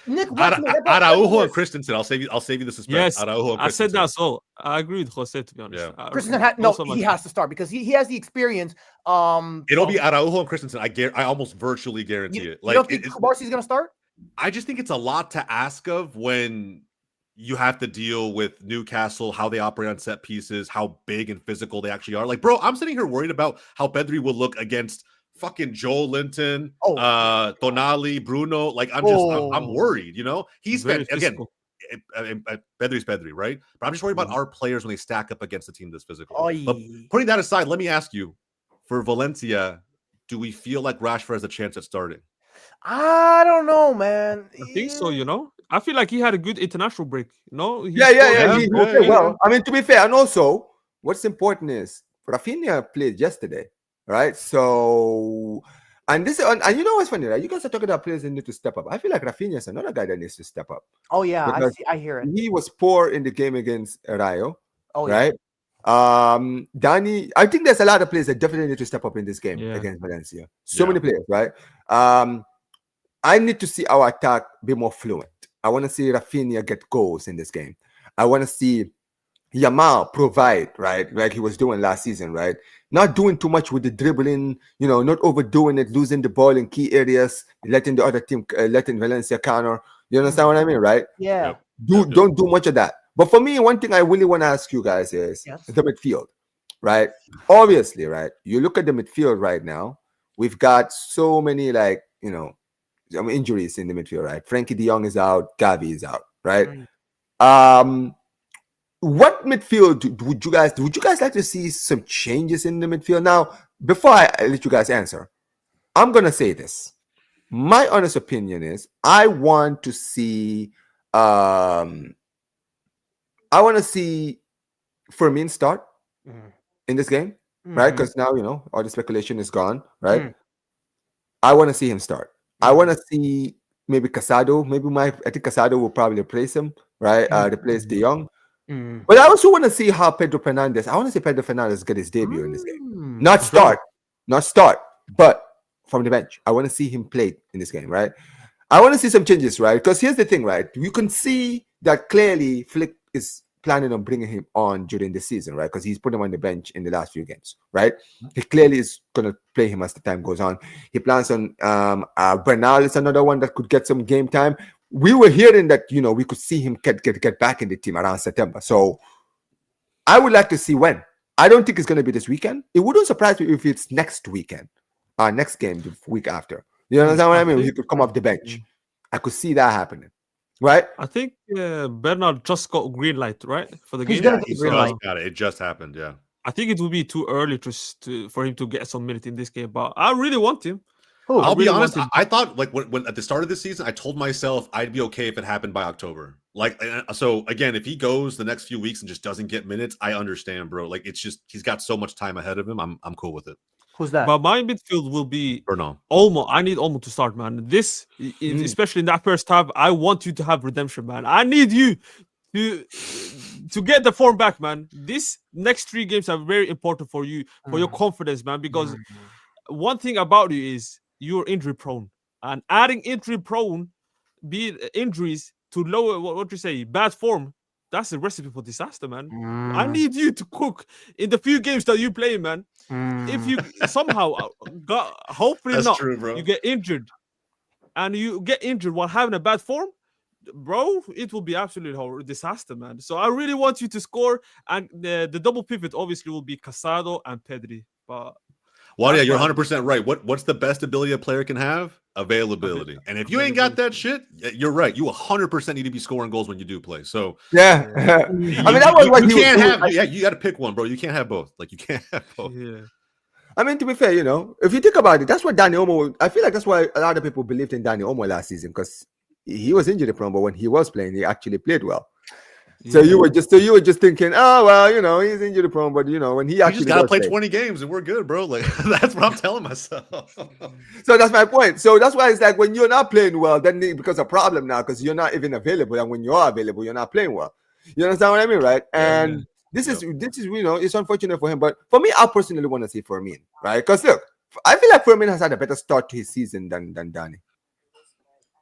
Speaker 3: Nick
Speaker 4: Araujo and Christensen. I'll save you the suspense.
Speaker 2: Yes,
Speaker 4: Araujo and
Speaker 2: I said that. So I agree with Jose, to be honest.
Speaker 4: Yeah.
Speaker 3: Christensen he has to start because he has the experience.
Speaker 4: It'll be Araujo and Christensen. I almost virtually guarantee it. Like,
Speaker 3: you don't think Barcy's going to start?
Speaker 4: I just think it's a lot to ask of when you have to deal with Newcastle, how they operate on set pieces, how big and physical they actually are. Like, bro, I'm sitting here worried about how Pedri will look against fucking Joel Linton, Tonali, Bruno. Like, I'm worried, you know? He's been, again, Pedri's Pedri, right? But I'm just worried about our players when they stack up against a team that's physical. But putting that aside, let me ask you, for Valencia, do we feel like Rashford has a chance at starting?
Speaker 3: I don't know, man.
Speaker 2: I think so, you know? I feel like he had a good international break, you know?
Speaker 1: Well, I mean, to be fair, and also, what's important is Rafinha played yesterday, right? So, and you know what's funny, right? You guys are talking about players that need to step up. I feel like Rafinha is another guy that needs to step up.
Speaker 3: Oh, yeah, I hear it.
Speaker 1: He was poor in the game against Rayo, right? Danny, I think there's a lot of players that definitely need to step up in this game against Valencia. Many players, right? I need to see our attack be more fluent. I want to see Rafinha get goals in this game. I want to see Yamal provide, right? Like he was doing last season, right? Not doing too much with the dribbling, you know, not overdoing it, losing the ball in key areas, letting the other team, letting Valencia counter. You understand what I mean, right?
Speaker 3: Yeah.
Speaker 1: Don't do much of that. But for me, one thing I really want to ask you guys is the midfield, right? Obviously, right? You look at the midfield right now, we've got so many, like, you know, injuries in the midfield, right? Frankie de Jong is out, Gavi is out, right? what midfield would you guys like to see some changes in the midfield? Now, before I let you guys answer, I'm gonna say this. My honest opinion is I want to see Fermin start in this game, right? Because now all the speculation is gone, right? I want to see him start. I want to see maybe Casado. I think Casado will probably replace him, right? Replace De Jong. But I also want to see how Pedro Fernandez. I want to see Pedro Fernandez get his debut in this game. Not start, but from the bench. I want to see him play in this game, right? I want to see some changes, right? Because here's the thing, right? You can see that clearly Flick is planning on bringing him on during the season, right? Because he's put him on the bench in the last few games, right? He clearly is going to play him as the time goes on. He plans on Bernal is another one that could get some game time. We were hearing that, we could see him get back in the team around September. So I would like to see when. I don't think it's going to be this weekend. It wouldn't surprise me if it's next weekend, next game, the week after. You understand what I mean? He could come off the bench. I could see that happening, right?
Speaker 2: I think Bernard just got green light, right, for the game.
Speaker 4: He's got it. It just happened. Yeah.
Speaker 2: I think it will be too early for him to get some minutes in this game, but I really want him.
Speaker 4: I'll be honest. I thought when at the start of the season, I told myself I'd be okay if it happened by October. So again, if he goes the next few weeks and just doesn't get minutes, I understand, bro. It's just he's got so much time ahead of him. I'm cool with it.
Speaker 3: Who's that?
Speaker 2: But my midfield will be
Speaker 4: Bernal.
Speaker 2: Olmo. I need Olmo to start, man. Especially in that first half, I want you to have redemption, man. I need you to get the form back, man. This next 3 games are very important for you, for your confidence, man. Because one thing about you is you're injury prone, and adding injury prone, be it injuries to lower what you say bad form. That's a recipe for disaster, man. I need you to cook in the few games that you play, man. If you somehow hopefully
Speaker 4: That's
Speaker 2: not,
Speaker 4: true, bro.
Speaker 2: you get injured, and you get injured while having a bad form, bro, it will be absolutely disaster, man. So I really want you to score, and the double pivot obviously will be Casado and Pedri. But
Speaker 4: yeah, you're 100% right. What's the best ability a player can have? Availability. And if you ain't got that shit, you're right. You 100% need to be scoring goals when you do play. So
Speaker 1: yeah, I mean that was what
Speaker 4: you can't have. Yeah, you got to pick one, bro. You can't have both. You can't have both.
Speaker 2: Yeah.
Speaker 1: I mean, to be fair, if you think about it, that's what Dani Olmo. I feel like that's why a lot of people believed in Dani Olmo last season, because he was injury prone, but when he was playing, he actually played well. So you were just thinking, oh well, he's injury prone, but when he actually
Speaker 4: just gotta play 20 games and we're good, bro. That's what I'm telling myself.
Speaker 1: So that's my point. So that's why it's like when you're not playing well, then it becomes a problem now, because you're not even available, and when you are available, you're not playing well. You understand what I mean, right? And this is it's unfortunate for him, but for me, I personally want to see Fermin, right? Because look, I feel like Fermin has had a better start to his season than Dani.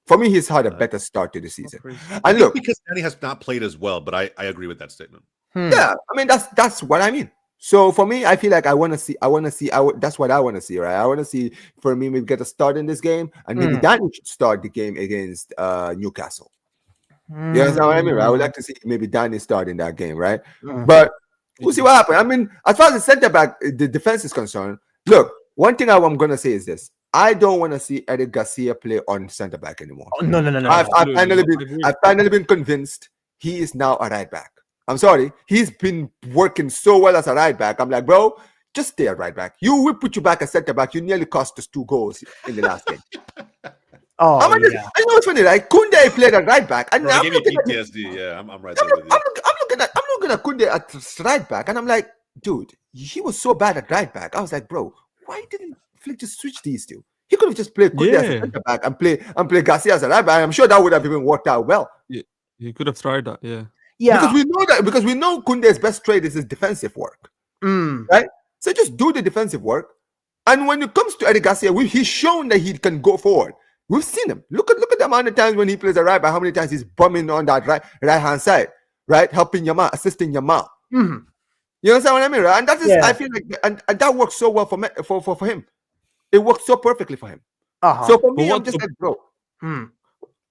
Speaker 1: For me, he's had a better start to the season. And look,
Speaker 4: because Danny has not played as well, but I agree with that statement.
Speaker 1: Yeah, I mean that's what I mean. So for me, I feel like I want to see. That's what I want to see, right? I want to see for me maybe get a start in this game, and maybe Danny should start the game against Newcastle. You understand what I mean, right? I would like to see maybe Danny start in that game, right? But we'll see what happens. I mean, as far as the center back, the defense is concerned, look, one thing I'm gonna say is this: I don't want to see Eric Garcia play on center back anymore.
Speaker 3: Oh, no.
Speaker 1: I've finally been convinced he is now a right back. I'm sorry, he's been working so well as a right back. I'm like, bro, just stay a right back. We put you back as center back. You nearly cost us 2 goals in the last game. I know it's funny, right? Kunde played at right back, and
Speaker 4: I'm looking at PTSD. Yeah, I'm right there with you.
Speaker 1: I'm looking at Kunde at right back, and I'm like, dude, he was so bad at right back. I was like, bro, why didn't Flick just switch these two? He could have just played Kunde as a center back and play Garcia as a right back. I'm sure that would have even worked out well.
Speaker 2: Yeah, he could have tried that. Yeah.
Speaker 1: Because we know Kunde's best trade is his defensive work, right? So just do the defensive work, and when it comes to Eric Garcia, he's shown that he can go forward. We've seen him. Look at the amount of times when he plays a right back. How many times he's bumming on that right hand side, right, helping Yamal, assisting Yamal. You understand what I mean, right? And that is, I feel like, and that works so well for him. It works so perfectly for him. So for me, I'm just like, bro.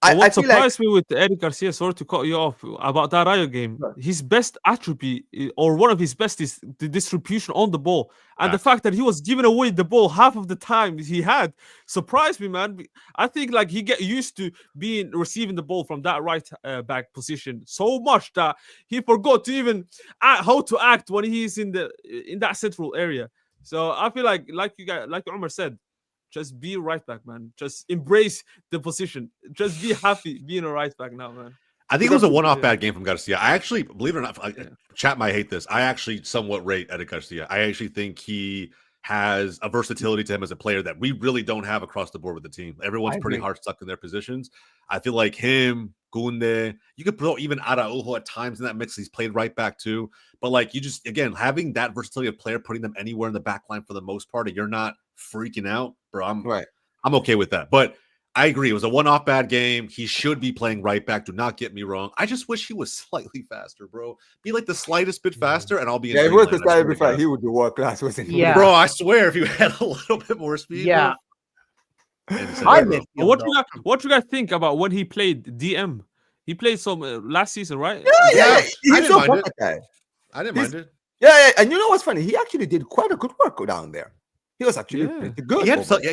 Speaker 2: What surprised me with Eric Garcia, sorry to cut you off, about that Rayo game, his best attribute, or one of his best, is the distribution on the ball. And the fact that he was giving away the ball half of the time he had surprised me, man. I think like he get used to receiving the ball from that right back position so much that he forgot to even how to act when he's in that central area. So I feel like Omar said, just be right back, man. Just embrace the position. Just be happy being a right back now, man.
Speaker 4: I think it was a one-off bad game from Garcia. I actually, believe it or not, chat might hate this. I actually somewhat rate Eric Garcia. I actually think he has a versatility to him as a player that we really don't have across the board with the team. Everyone's pretty hard stuck in their positions. I feel like him, Gunde, you could throw even Araujo at times in that mix. He's played right back too. But like, you just, again, having that versatility of player, putting them anywhere in the back line for the most part, and you're not freaking out, bro. I'm okay with that. But I agree. It was a one-off bad game. He should be playing right back. Do not get me wrong. I just wish he was slightly faster, bro. Be like the slightest bit faster, and I'll be in.
Speaker 1: Yeah, he was the slightest bit faster. He would be world class, wasn't he?
Speaker 3: Yeah,
Speaker 4: bro. I swear, if you had a little bit more speed.
Speaker 3: Yeah.
Speaker 2: What you guys think about when he played DM? He played some last season, right?
Speaker 1: Yeah.
Speaker 4: He's so guy. I didn't mind it.
Speaker 1: Yeah, and you know what's funny? He actually did quite a good work down there. He was actually pretty good.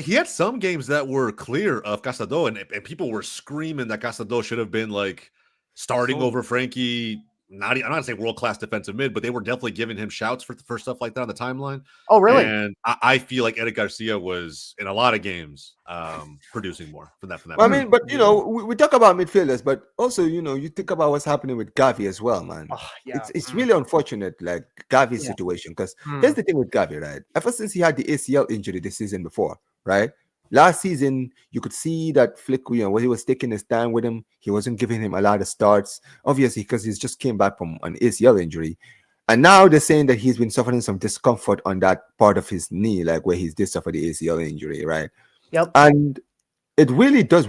Speaker 4: He had some games that were clear of Casado, and people were screaming that Casado should have been like starting over Frankie. I'm not gonna say world-class defensive mid, but they were definitely giving him shouts for stuff like that on the timeline.
Speaker 3: Oh, really?
Speaker 4: And I feel like Eric Garcia was in a lot of games producing more from that.
Speaker 1: I mean, but you know, we talk about midfielders, but also, you know, you think about what's happening with Gavi as well, man. It's really unfortunate, like Gavi's situation, because here's the thing with Gavi, right? Ever since he had the ACL injury the season before, right? Last season, you could see that Flick, you know, when he was taking his time with him, he wasn't giving him a lot of starts, obviously, because he's just came back from an ACL injury. And now they're saying that he's been suffering some discomfort on that part of his knee, like where he did suffer the ACL injury, right?
Speaker 3: Yep.
Speaker 1: And it really does,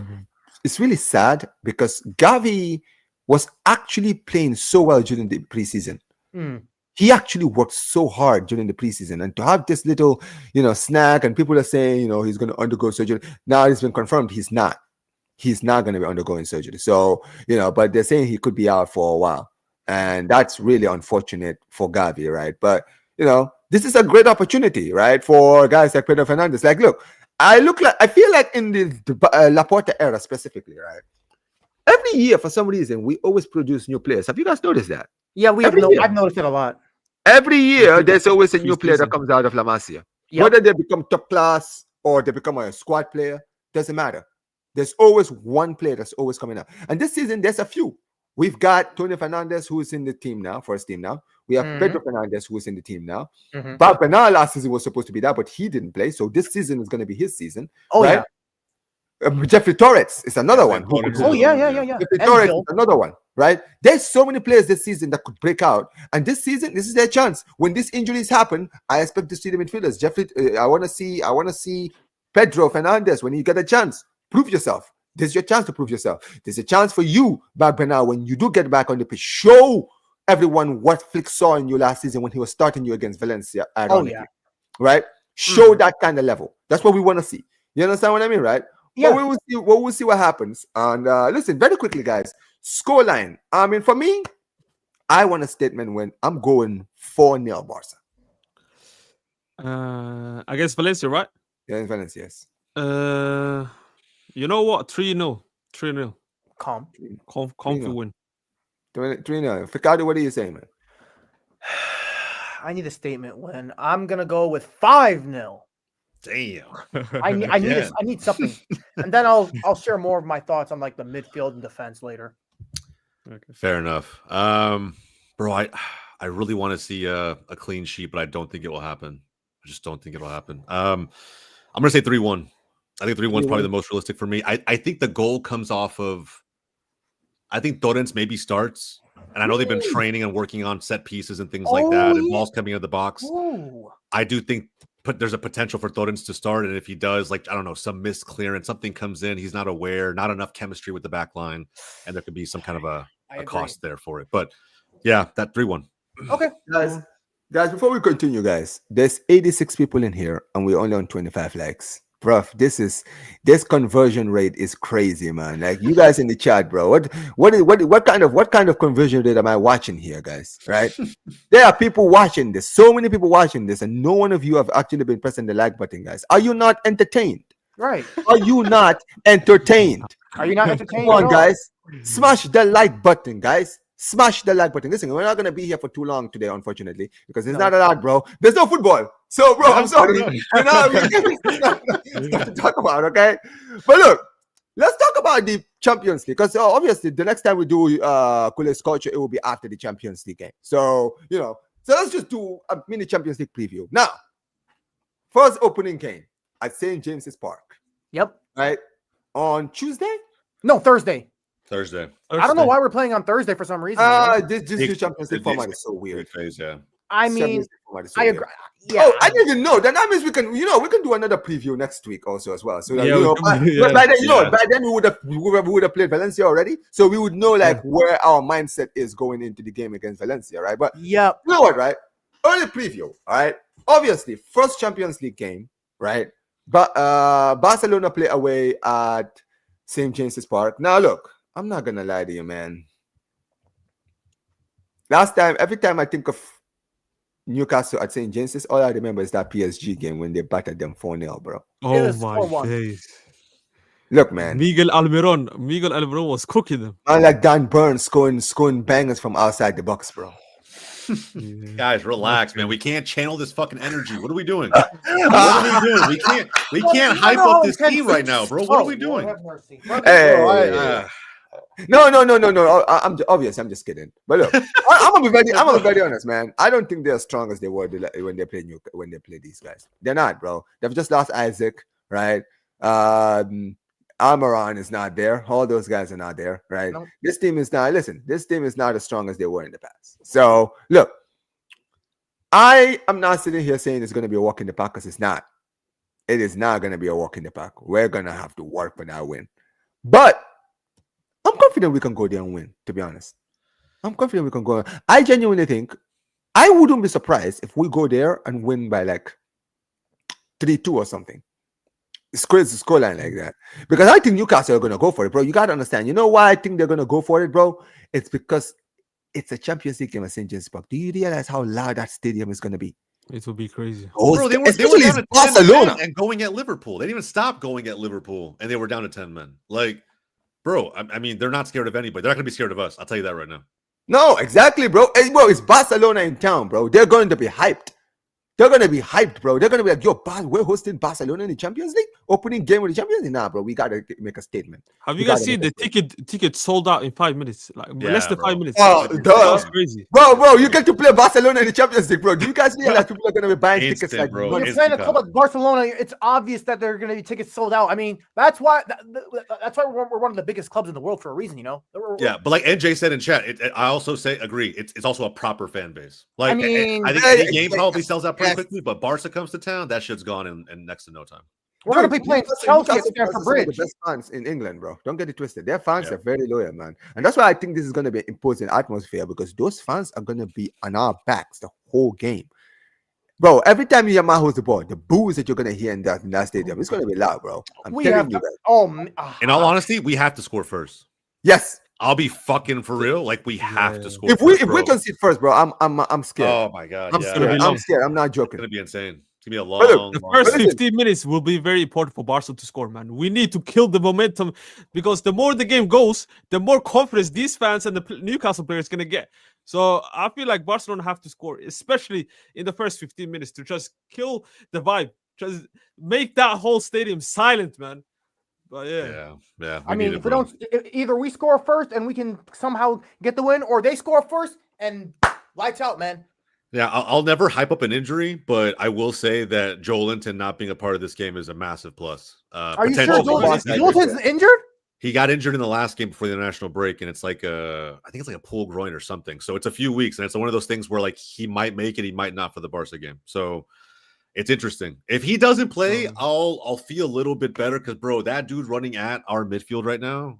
Speaker 1: it's really sad because Gavi was actually playing so well during the preseason. He actually worked so hard during the preseason, and to have this little, you know, snag, and people are saying, you know, he's going to undergo surgery. Now it's been confirmed he's not. He's not going to be undergoing surgery. So, you know, but they're saying he could be out for a while, and that's really unfortunate for Gavi, right? But you know, this is a great opportunity, right, for guys like Pedro Fernandez. Like, look, I feel like in the Laporta era specifically, right? Every year, for some reason, we always produce new players. Have you guys noticed that?
Speaker 3: Yeah, I've noticed it a lot.
Speaker 1: Every year, there's always a new player that comes out of La Masia. Yep. Whether they become top class or they become a squad player, doesn't matter. There's always one player that's always coming out. And this season, there's a few. We've got Tony Fernandez, who is in the team now, first team now. We have Pedro Fernandez, who is in the team now. Bob Bernal last season was supposed to be there, but he didn't play. So this season is going to be his season. Oh, right? Jeffrey Torres is another one. Jeffrey Torres is another one, right? There's so many players this season that could break out, and this season, this is their chance. When these injuries happen, I expect to see the midfielders. I want to see Pedro Fernandez when you get a chance. Prove yourself. This is your chance to prove yourself. There's a chance for you back now when you do get back on the pitch. Show everyone what Flick saw in you last season when he was starting you against Valencia. Right? Show that kind of level. That's what we want to see. You understand what I mean, right? Yeah, we will see what happens. And listen, very quickly, guys. Scoreline. I mean, for me, I want a statement when I'm going 4-0
Speaker 2: Barca. Against Valencia, right?
Speaker 1: Yeah, in Valencia, yes.
Speaker 2: You know what? 3-0. 3-0.
Speaker 3: Calm
Speaker 2: to win.
Speaker 1: 3-0. Ricardo, what are you saying, man?
Speaker 3: I need a statement win. I'm gonna go with 5-0.
Speaker 4: Damn.
Speaker 3: I need something, and then I'll share more of my thoughts on like the midfield and defense later.
Speaker 4: Okay. Fair enough. Bro, I really want to see a clean sheet, but I don't think it will happen. I just don't think it'll happen. I'm gonna say 3-1. I think 3-1 is probably the most realistic for me. I think the goal comes off of. I think Torrens maybe starts, and I know they've been training and working on set pieces and things like that, and balls coming out of the box. I do think. But there's a potential for Torrens to start, and if he does, like, I don't know, some missed clearance, something comes in, he's not aware, not enough chemistry with the back line, and there could be some kind of a cost there for it. But yeah, that 3-1.
Speaker 3: Okay.
Speaker 1: Guys, before we continue, guys, there's 86 people in here, and we're only on 25 likes. bruv, this conversion rate is crazy, man. Like you guys in the chat, bro. What kind of conversion rate am I watching here, guys? Right? There are people watching this, so many people watching this, and no one of you have actually been pressing the like button, guys. Are you not entertained?
Speaker 3: Right.
Speaker 1: Are you not entertained?
Speaker 3: Are you not entertained?
Speaker 1: Come on, guys. Smash the like button, guys. Smash the like button. Listen, we're not gonna be here for too long today, unfortunately, because there's not a lot, bro. There's no football, so bro, I'm sorry. We're not to talk about, okay? But look, let's talk about the Champions League, because obviously the next time we do Cules culture, it will be after the Champions League game. So so let's just do a mini Champions League preview now. First opening game at St. James's Park.
Speaker 3: Yep.
Speaker 1: Right on Tuesday.
Speaker 3: No, Thursday.
Speaker 4: Thursday.
Speaker 3: I don't know why we're playing on Thursday for some reason.
Speaker 1: This Champions League format is so weird.
Speaker 4: Phase, yeah.
Speaker 3: I mean, I agree.
Speaker 1: Yeah. Oh, I didn't even know. That means we can do another preview next week also as well. So that, by then we would have played Valencia already, so we would know where our mindset is going into the game against Valencia, right? But you know what, right? Early preview, all right. Obviously, first Champions League game, right? But Barcelona play away at St. James's Park. Now, look. I'm not gonna lie to you, man. Every time I think of Newcastle at St. James's, all I remember is that PSG game when they battered them 4-0, bro.
Speaker 2: Oh my days.
Speaker 1: Look, man.
Speaker 2: Miguel Almiron was cooking them.
Speaker 1: And like Dan Burns scoring bangers from outside the box, bro.
Speaker 4: Guys, relax, man. We can't channel this fucking energy. What are we doing? What are we doing? We can't hype up this team right now, bro. What are we doing?
Speaker 1: Hey. No. I'm just kidding. But look, I'm gonna be very honest, man. I don't think they're as strong as they were when they play these guys. They're not, bro. They've just lost Isaac, right? Amaran is not there. All those guys are not there, right? No. This team is not as strong as they were in the past. So look, I am not sitting here saying it's gonna be a walk in the park, because it's not. It is not gonna be a walk in the park. We're gonna have to work for that win. But I'm confident we can go there and win, to be honest. I'm confident we can go. I genuinely think I wouldn't be surprised if we go there and win by like 3-2 or something. It's crazy scoreline like that. Because I think Newcastle are going to go for it, bro. You got to understand. You know why I think they're going to go for it, bro? It's because it's a Champions League game at St. James's Park. Do you realize how loud that stadium is going to be?
Speaker 2: It will be crazy.
Speaker 4: Oh, bro, they were down to Barcelona and going at Liverpool. They didn't even stop going at Liverpool, and they were down to 10 men. Like, bro, I mean, they're not scared of anybody. They're not going to be scared of us. I'll tell you that right now.
Speaker 1: No, exactly, bro. Hey, bro, it's Barcelona in town, bro. They're going to be hyped. They're going to be hyped, bro. They're going to be like, yo, we're hosting Barcelona in the Champions League? Opening game with the Champions League? Nah, bro, we got to make a statement.
Speaker 2: Have you guys seen the ticket sold out in 5 minutes? Like less than 5 minutes.
Speaker 1: Oh,
Speaker 2: that's crazy.
Speaker 1: Bro, you get to play Barcelona in the Champions League, bro. Do you guys realize people are going to be buying tickets like
Speaker 4: bro?
Speaker 3: When you're playing a club like Barcelona, it's obvious that there are going to be tickets sold out. I mean, that's why we're one of the biggest clubs in the world for a reason, you know?
Speaker 4: Yeah, but like NJ said in chat, I also agree. It's also a proper fan base. Like, I think any game probably sells out pretty quickly, but Barca comes to town, that shit's gone in next to no time.
Speaker 3: We're going to be playing Chelsea at Stamford Bridge.
Speaker 1: The best fans in England, bro. Don't get it twisted. Their fans are very loyal, man. And that's why I think this is going to be an imposing atmosphere, because those fans are going to be on our backs the whole game. Bro, every time you hear Matt holds the ball, the boos that you're going to hear in that stadium, it's going to be loud, bro. I'm telling you that.
Speaker 4: In all honesty, we have to score first.
Speaker 1: Yes.
Speaker 4: I'll be fucking for real. Like, we have to score.
Speaker 1: If we concede first, bro, I'm scared.
Speaker 4: Oh my god,
Speaker 1: I'm scared. I'm not joking.
Speaker 4: It's gonna be insane. It's gonna be a long.
Speaker 2: The first 15 minutes will be very important for Barca to score, man. We need to kill the momentum, because the more the game goes, the more confidence these fans and the Newcastle players gonna get. So I feel like Barcelona have to score, especially in the first 15 minutes, to just kill the vibe, just make that whole stadium silent, man. But
Speaker 4: yeah.
Speaker 3: I mean, if we don't, either we score first and we can somehow get the win, or they score first and lights out, man.
Speaker 4: Yeah, I'll never hype up an injury, but I will say that Joelinton not being a part of this game is a massive plus.
Speaker 3: Are you sure Joelinton's injured?
Speaker 4: He got injured in the last game before the international break, and it's like I think it's like a pull groin or something. So it's a few weeks, and it's one of those things where like he might make it, he might not for the Barca game. So it's interesting. If he doesn't play, I'll feel a little bit better, because bro, that dude running at our midfield right now,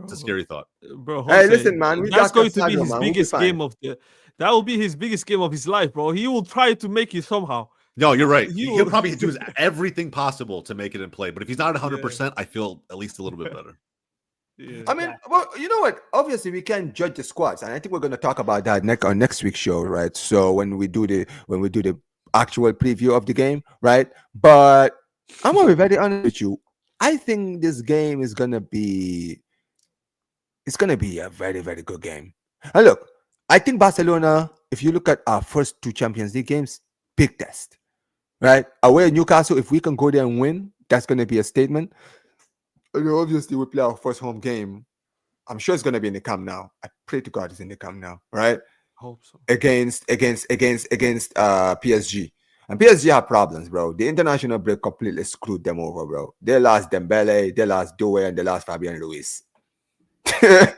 Speaker 4: it's a scary thought.
Speaker 2: Bro,
Speaker 1: hey, listen, man,
Speaker 2: that's going to be his biggest game of the. That will be his biggest game of his life, bro. He will try to make it somehow.
Speaker 4: No, you're right. He'll probably do everything possible to make it in play. But if he's not 100%, I feel at least a little bit better.
Speaker 2: Yeah.
Speaker 1: I mean, well, you know what? Obviously, we can't judge the squads, and I think we're going to talk about that on next week's show, right? So when we do the actual preview of the game, right? But I'm going to be very honest with you. I think this game is going to be a very, very good game. And look, I think Barcelona, if you look at our first 2 Champions League games, big test, right? Away at Newcastle, if we can go there and win, that's going to be a statement. Obviously, we play our first home game. I'm sure it's going to be in the Camp Nou. I pray to God it's in the Camp Nou, right?
Speaker 2: Hope so.
Speaker 1: Against PSG. And PSG have problems, bro. The international break completely screwed them over, bro. They lost Dembele, they lost Doué, and they lost Fabian Ruiz. Hey,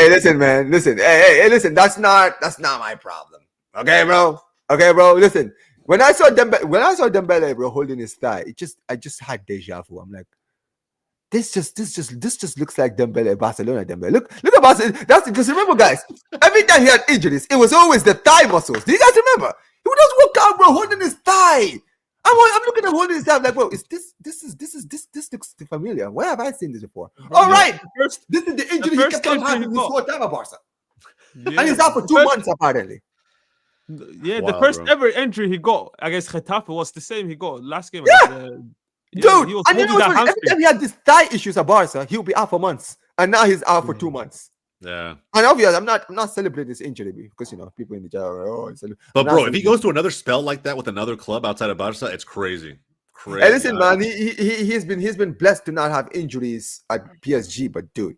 Speaker 1: listen, man. Listen. Hey, listen. That's not my problem. Okay, bro. Listen. When I saw Dembele, bro, holding his thigh, I just had deja vu. I'm like, this just looks like Dembele, Barcelona Dembele. Look at Barcelona. That's because remember, guys, every time he had injuries, it was always the thigh muscles. Do you guys remember? He would just walk out, bro, holding his thigh. I'm looking at holding his thigh, I'm like, bro, this looks familiar. Where have I seen this before? All right, this is the injury he kept on having this whole time at Barca, and he's out for 2 months apparently.
Speaker 2: Yeah, the first ever injury he got against Getafe was the same he got last game.
Speaker 1: Yeah. Dude, and you know what's funny? Every time he had these thigh issues at Barca, he'll be out for months, and now he's out for 2 months.
Speaker 4: Yeah,
Speaker 1: and obviously, I'm not celebrating this injury because people in the jail are
Speaker 4: but bro, if he goes to another spell like that with another club outside of Barca, it's crazy.
Speaker 1: Hey, listen, man, he's been blessed to not have injuries at PSG, but dude,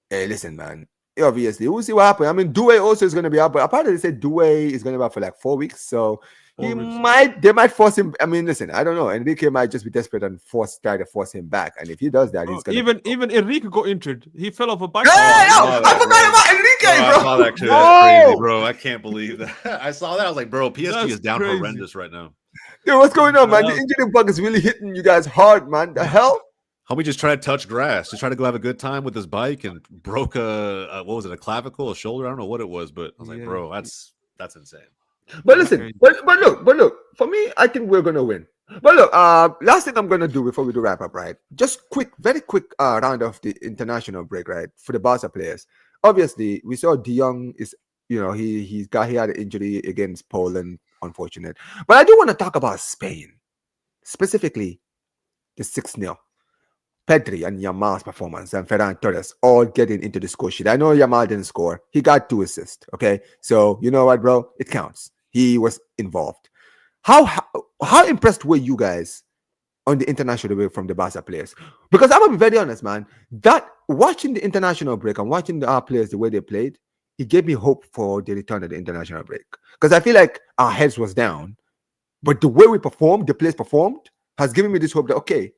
Speaker 1: hey, listen, man. Obviously, we'll see what happens. I mean, Doué also is going to be out, but apparently they said Doué is going to be out for like 4 weeks, so. They might force him. I mean, listen, I don't know. Enrique might just be desperate and try to force him back. And if he does that, he's gonna
Speaker 2: even Enrique got injured. He fell off a bike.
Speaker 1: I forgot about Enrique, bro.
Speaker 4: I saw that too. That's crazy, bro. I can't believe that. I saw that. I was like, bro, PSG is down horrendous right now.
Speaker 1: Dude, what's going on, man? The injury bug is really hitting you guys hard, man. The hell?
Speaker 4: Homie just tried to touch grass, just tried to go have a good time with his bike and broke a clavicle, a shoulder. I don't know what it was, but I was like, bro, that's insane.
Speaker 1: But listen, but look, for me, I think we're gonna win. But look, last thing I'm gonna do before we do wrap up, right? Just very quick round of the international break, right? For the Barca players. Obviously, we saw De Jong is, he had an injury against Poland, unfortunate. But I do want to talk about Spain, specifically the 6-0. Pedri and Yamal's performance and Ferran Torres all getting into the score sheet. I know Yamal didn't score. He got 2 assists, okay? So, you know what, bro? It counts. He was involved. How impressed were you guys on the international break from the Barca players? Because I'm going to be very honest, man. That watching the international break and watching our players the way they played, it gave me hope for the return of the international break. Because I feel like our heads was down. But the way we performed, the players performed, has given me this hope that, okay,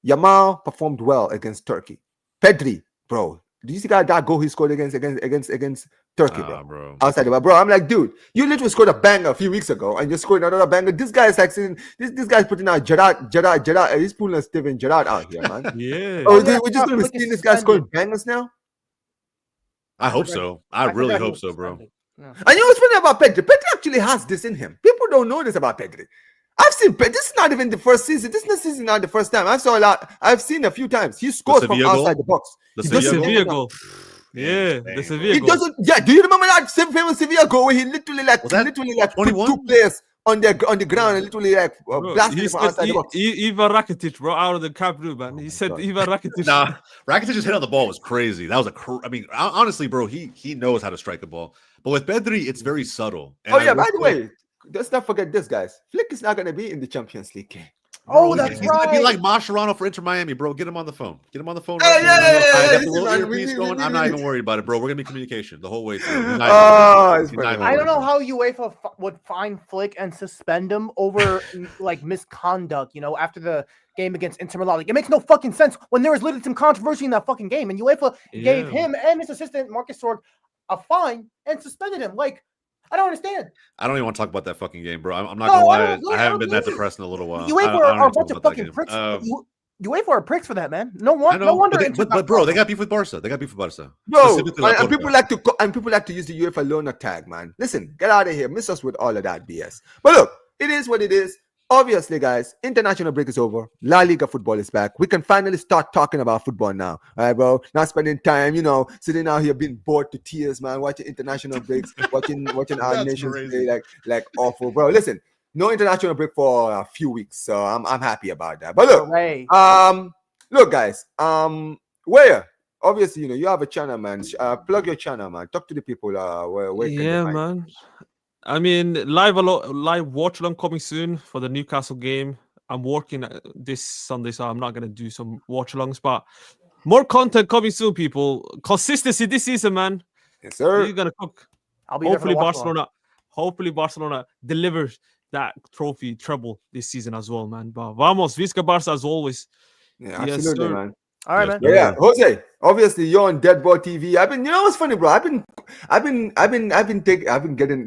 Speaker 1: Yamal performed well against Turkey. Pedri, bro, do you see that goal he scored against Turkey, bro? Outside the bar, bro. I'm like, dude, you literally scored a banger a few weeks ago, and you scored another banger. This guy is like saying, this guy's putting out Gerrard. He's pulling Steven Gerrard out here, man.
Speaker 2: Yeah.
Speaker 1: Oh, we're just gonna be seeing this guy scoring bangers now.
Speaker 4: I hope so. I really hope so, bro.
Speaker 1: Yeah. And you know what's funny about Pedri? Pedri actually has this in him. People don't know this about Pedri. I've seen this is not even the first season. This is not the first time. I've seen a few times. He scores from outside the box.
Speaker 2: The Sevilla goal. Yeah, the Sevilla goal.
Speaker 1: He doesn't. Yeah, do you remember that famous Sevilla goal where he literally put 2 players on the ground and literally blasted from outside the box?
Speaker 2: Ivan Rakitic, bro, out of the Camp Nou, man. He said Ivan Rakitic.
Speaker 4: Nah, Rakitic just hit on the ball was crazy. That was I mean, honestly, bro, he knows how to strike a ball. But with Pedri, it's very subtle. And
Speaker 1: by the way, let's not forget this, guys. Flick is not going to be in the Champions League game.
Speaker 3: Oh, that's
Speaker 4: he's
Speaker 3: right.
Speaker 4: Gonna be like Mascherano for Inter Miami, bro. Get him on the phone. Get him on the phone.
Speaker 1: Yeah.
Speaker 4: I'm not even worried about it, bro. We're gonna be communication the whole way through.
Speaker 3: I don't know how UEFA would find Flick and suspend him over like misconduct. After the game against Inter Milan, it makes no fucking sense when there was literally some controversy in that fucking game, and UEFA gave him and his assistant Marcus Sorg a fine and suspended him. Like, I don't understand. I
Speaker 4: don't even want to talk about that fucking game, bro. I'm not gonna lie. I haven't been that depressed in a little while.
Speaker 3: UEFA are a bunch of fucking pricks. UEFA are pricks for that, man. No wonder.
Speaker 4: But bro, they got beef with Barca.
Speaker 1: Bro, and people like to use the UEFA loaner tag, man. Listen, get out of here. Miss us with all of that BS. But look, it is what it is. Obviously, guys, international break is over. La Liga football is back. We can finally start talking about football now. All right, bro. Not spending time, sitting out here being bored to tears, man. Watching international breaks, watching our nations play like awful, bro. Listen, no international break for a few weeks, so I'm happy about that. But look, guys, where obviously you have a channel, man. Plug your channel, man. Talk to the people. Where can they find
Speaker 2: man. I mean, live watch along coming soon for the Newcastle game. I'm working this Sunday, so I'm not gonna do some watch alongs, but more content coming soon, people. Consistency this season, man.
Speaker 1: Yes, sir.
Speaker 2: You're gonna cook.
Speaker 3: I'll be
Speaker 2: Hopefully Barcelona delivers that trophy treble this season as well, man. But vamos, Visca Barça as always.
Speaker 1: Yeah, absolutely,
Speaker 2: yes,
Speaker 1: man.
Speaker 3: All right, man.
Speaker 1: Yeah, Jose. Obviously, you're on Dead Boy TV. What's funny, bro? I've been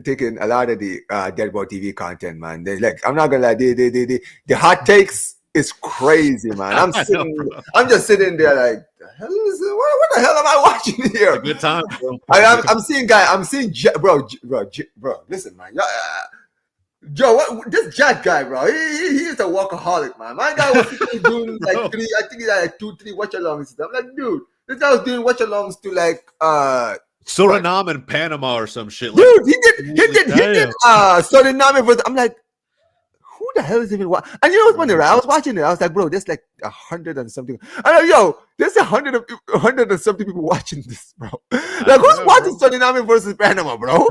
Speaker 1: taking a lot of the Dead Boy TV content, man. I'm not gonna lie, the hot takes is crazy, man. I'm just sitting there like, what the hell am I watching here?
Speaker 4: Good time, bro.
Speaker 1: I'm seeing bro. Listen, man. Joe, this Jack guy, bro, he is a workaholic, man. My guy was doing like three, I think he had like 2-3 watch-alongs. I'm like, dude, this guy was doing watch-alongs to like
Speaker 4: Suriname and Panama or some shit.
Speaker 1: Dude, he did Suriname versus. I'm like, who the hell is even watching? And you know what's funny, right? I was watching it. I was like, bro, there's like 100 and something. I'm like, there's 100 and something people watching this, bro. Like, who's watching Suriname versus Panama, bro?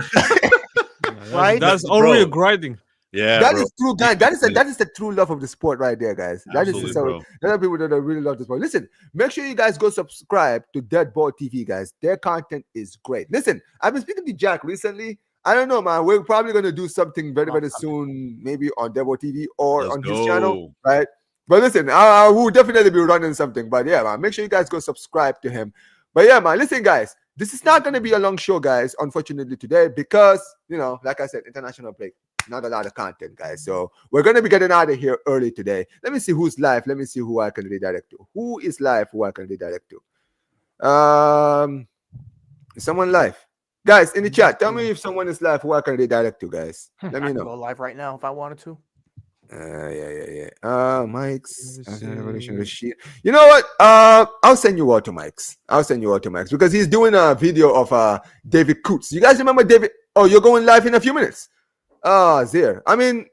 Speaker 2: Right? That's already grinding.
Speaker 4: Yeah,
Speaker 1: that is true, guys. That is the true love of the sport right there, guys. There are people that really love the sport. Listen, make sure you guys go subscribe to Dead Boy TV, guys. Their content is great. Listen, I've been speaking to Jack recently. I don't know, man. We're probably gonna do something very, very soon, maybe on Dead Boy TV or on his channel, right? But listen, I will definitely be running something. But yeah, man, make sure you guys go subscribe to him. But yeah, man, listen, guys. This is not going to be a long show, guys, unfortunately, today, because, like I said, international break, not a lot of content, guys. So we're going to be getting out of here early today. Let me see who's live. Let me see who I can redirect to. Who is live, who I can redirect to? Is someone live? Guys, in the chat, tell me if someone is live, who I can redirect to, guys. Let me know. I can
Speaker 3: go live right now if I wanted to.
Speaker 1: Mike's. You know what? I'll send you all to Mike's. Because he's doing a video of David Coots. You guys remember David? Oh, you're going live in a few minutes. Zir. I mean,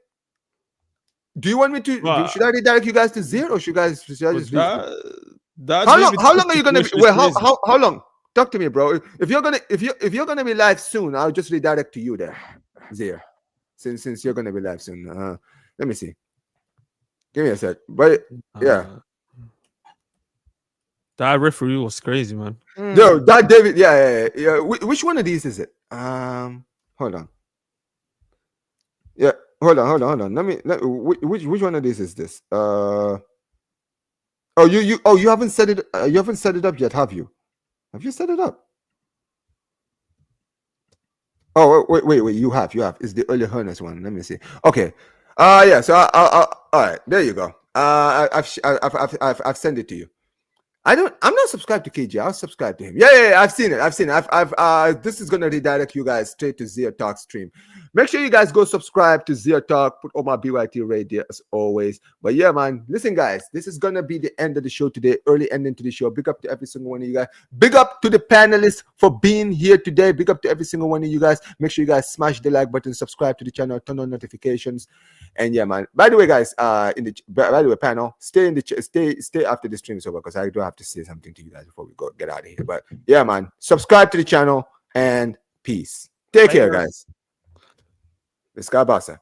Speaker 1: do you want me to? Should I redirect you guys to Zir, or should I just? How long are you gonna be? Well, how long? Talk to me, bro. If you're gonna be live soon, I'll just redirect to you there, Zir. Since you're gonna be live soon. Let me see. Give me a sec. But yeah.
Speaker 2: That referee was crazy, man.
Speaker 1: No, that David. Yeah. Which one of these is it? Hold on. Yeah, hold on. Which one of these is this? You haven't set it. You haven't set it up yet, have you? Have you set it up? Oh wait. You have. It's the early harness one. Let me see. Okay. Yeah. So all right. There you go. I've sent it to you. I'm not subscribed to KJ. I'll subscribe to him. Yeah. I've seen it. This is gonna redirect you guys straight to Zia Talk stream. Make sure you guys go subscribe to Zia Talk. Put Omar BYT Radio as always. But yeah, man. Listen, guys. This is gonna be the end of the show today. Early ending to the show. Big up to every single one of you guys. Big up to the panelists for being here today. Big up to every single one of you guys. Make sure you guys smash the like button, subscribe to the channel, turn on notifications. And yeah, man. By the way, guys, by the way, panel, stay after the stream is over, because I do have to say something to you guys before we get out of here. But yeah, man, subscribe to the channel and peace. Take care, guys. Visca Barça.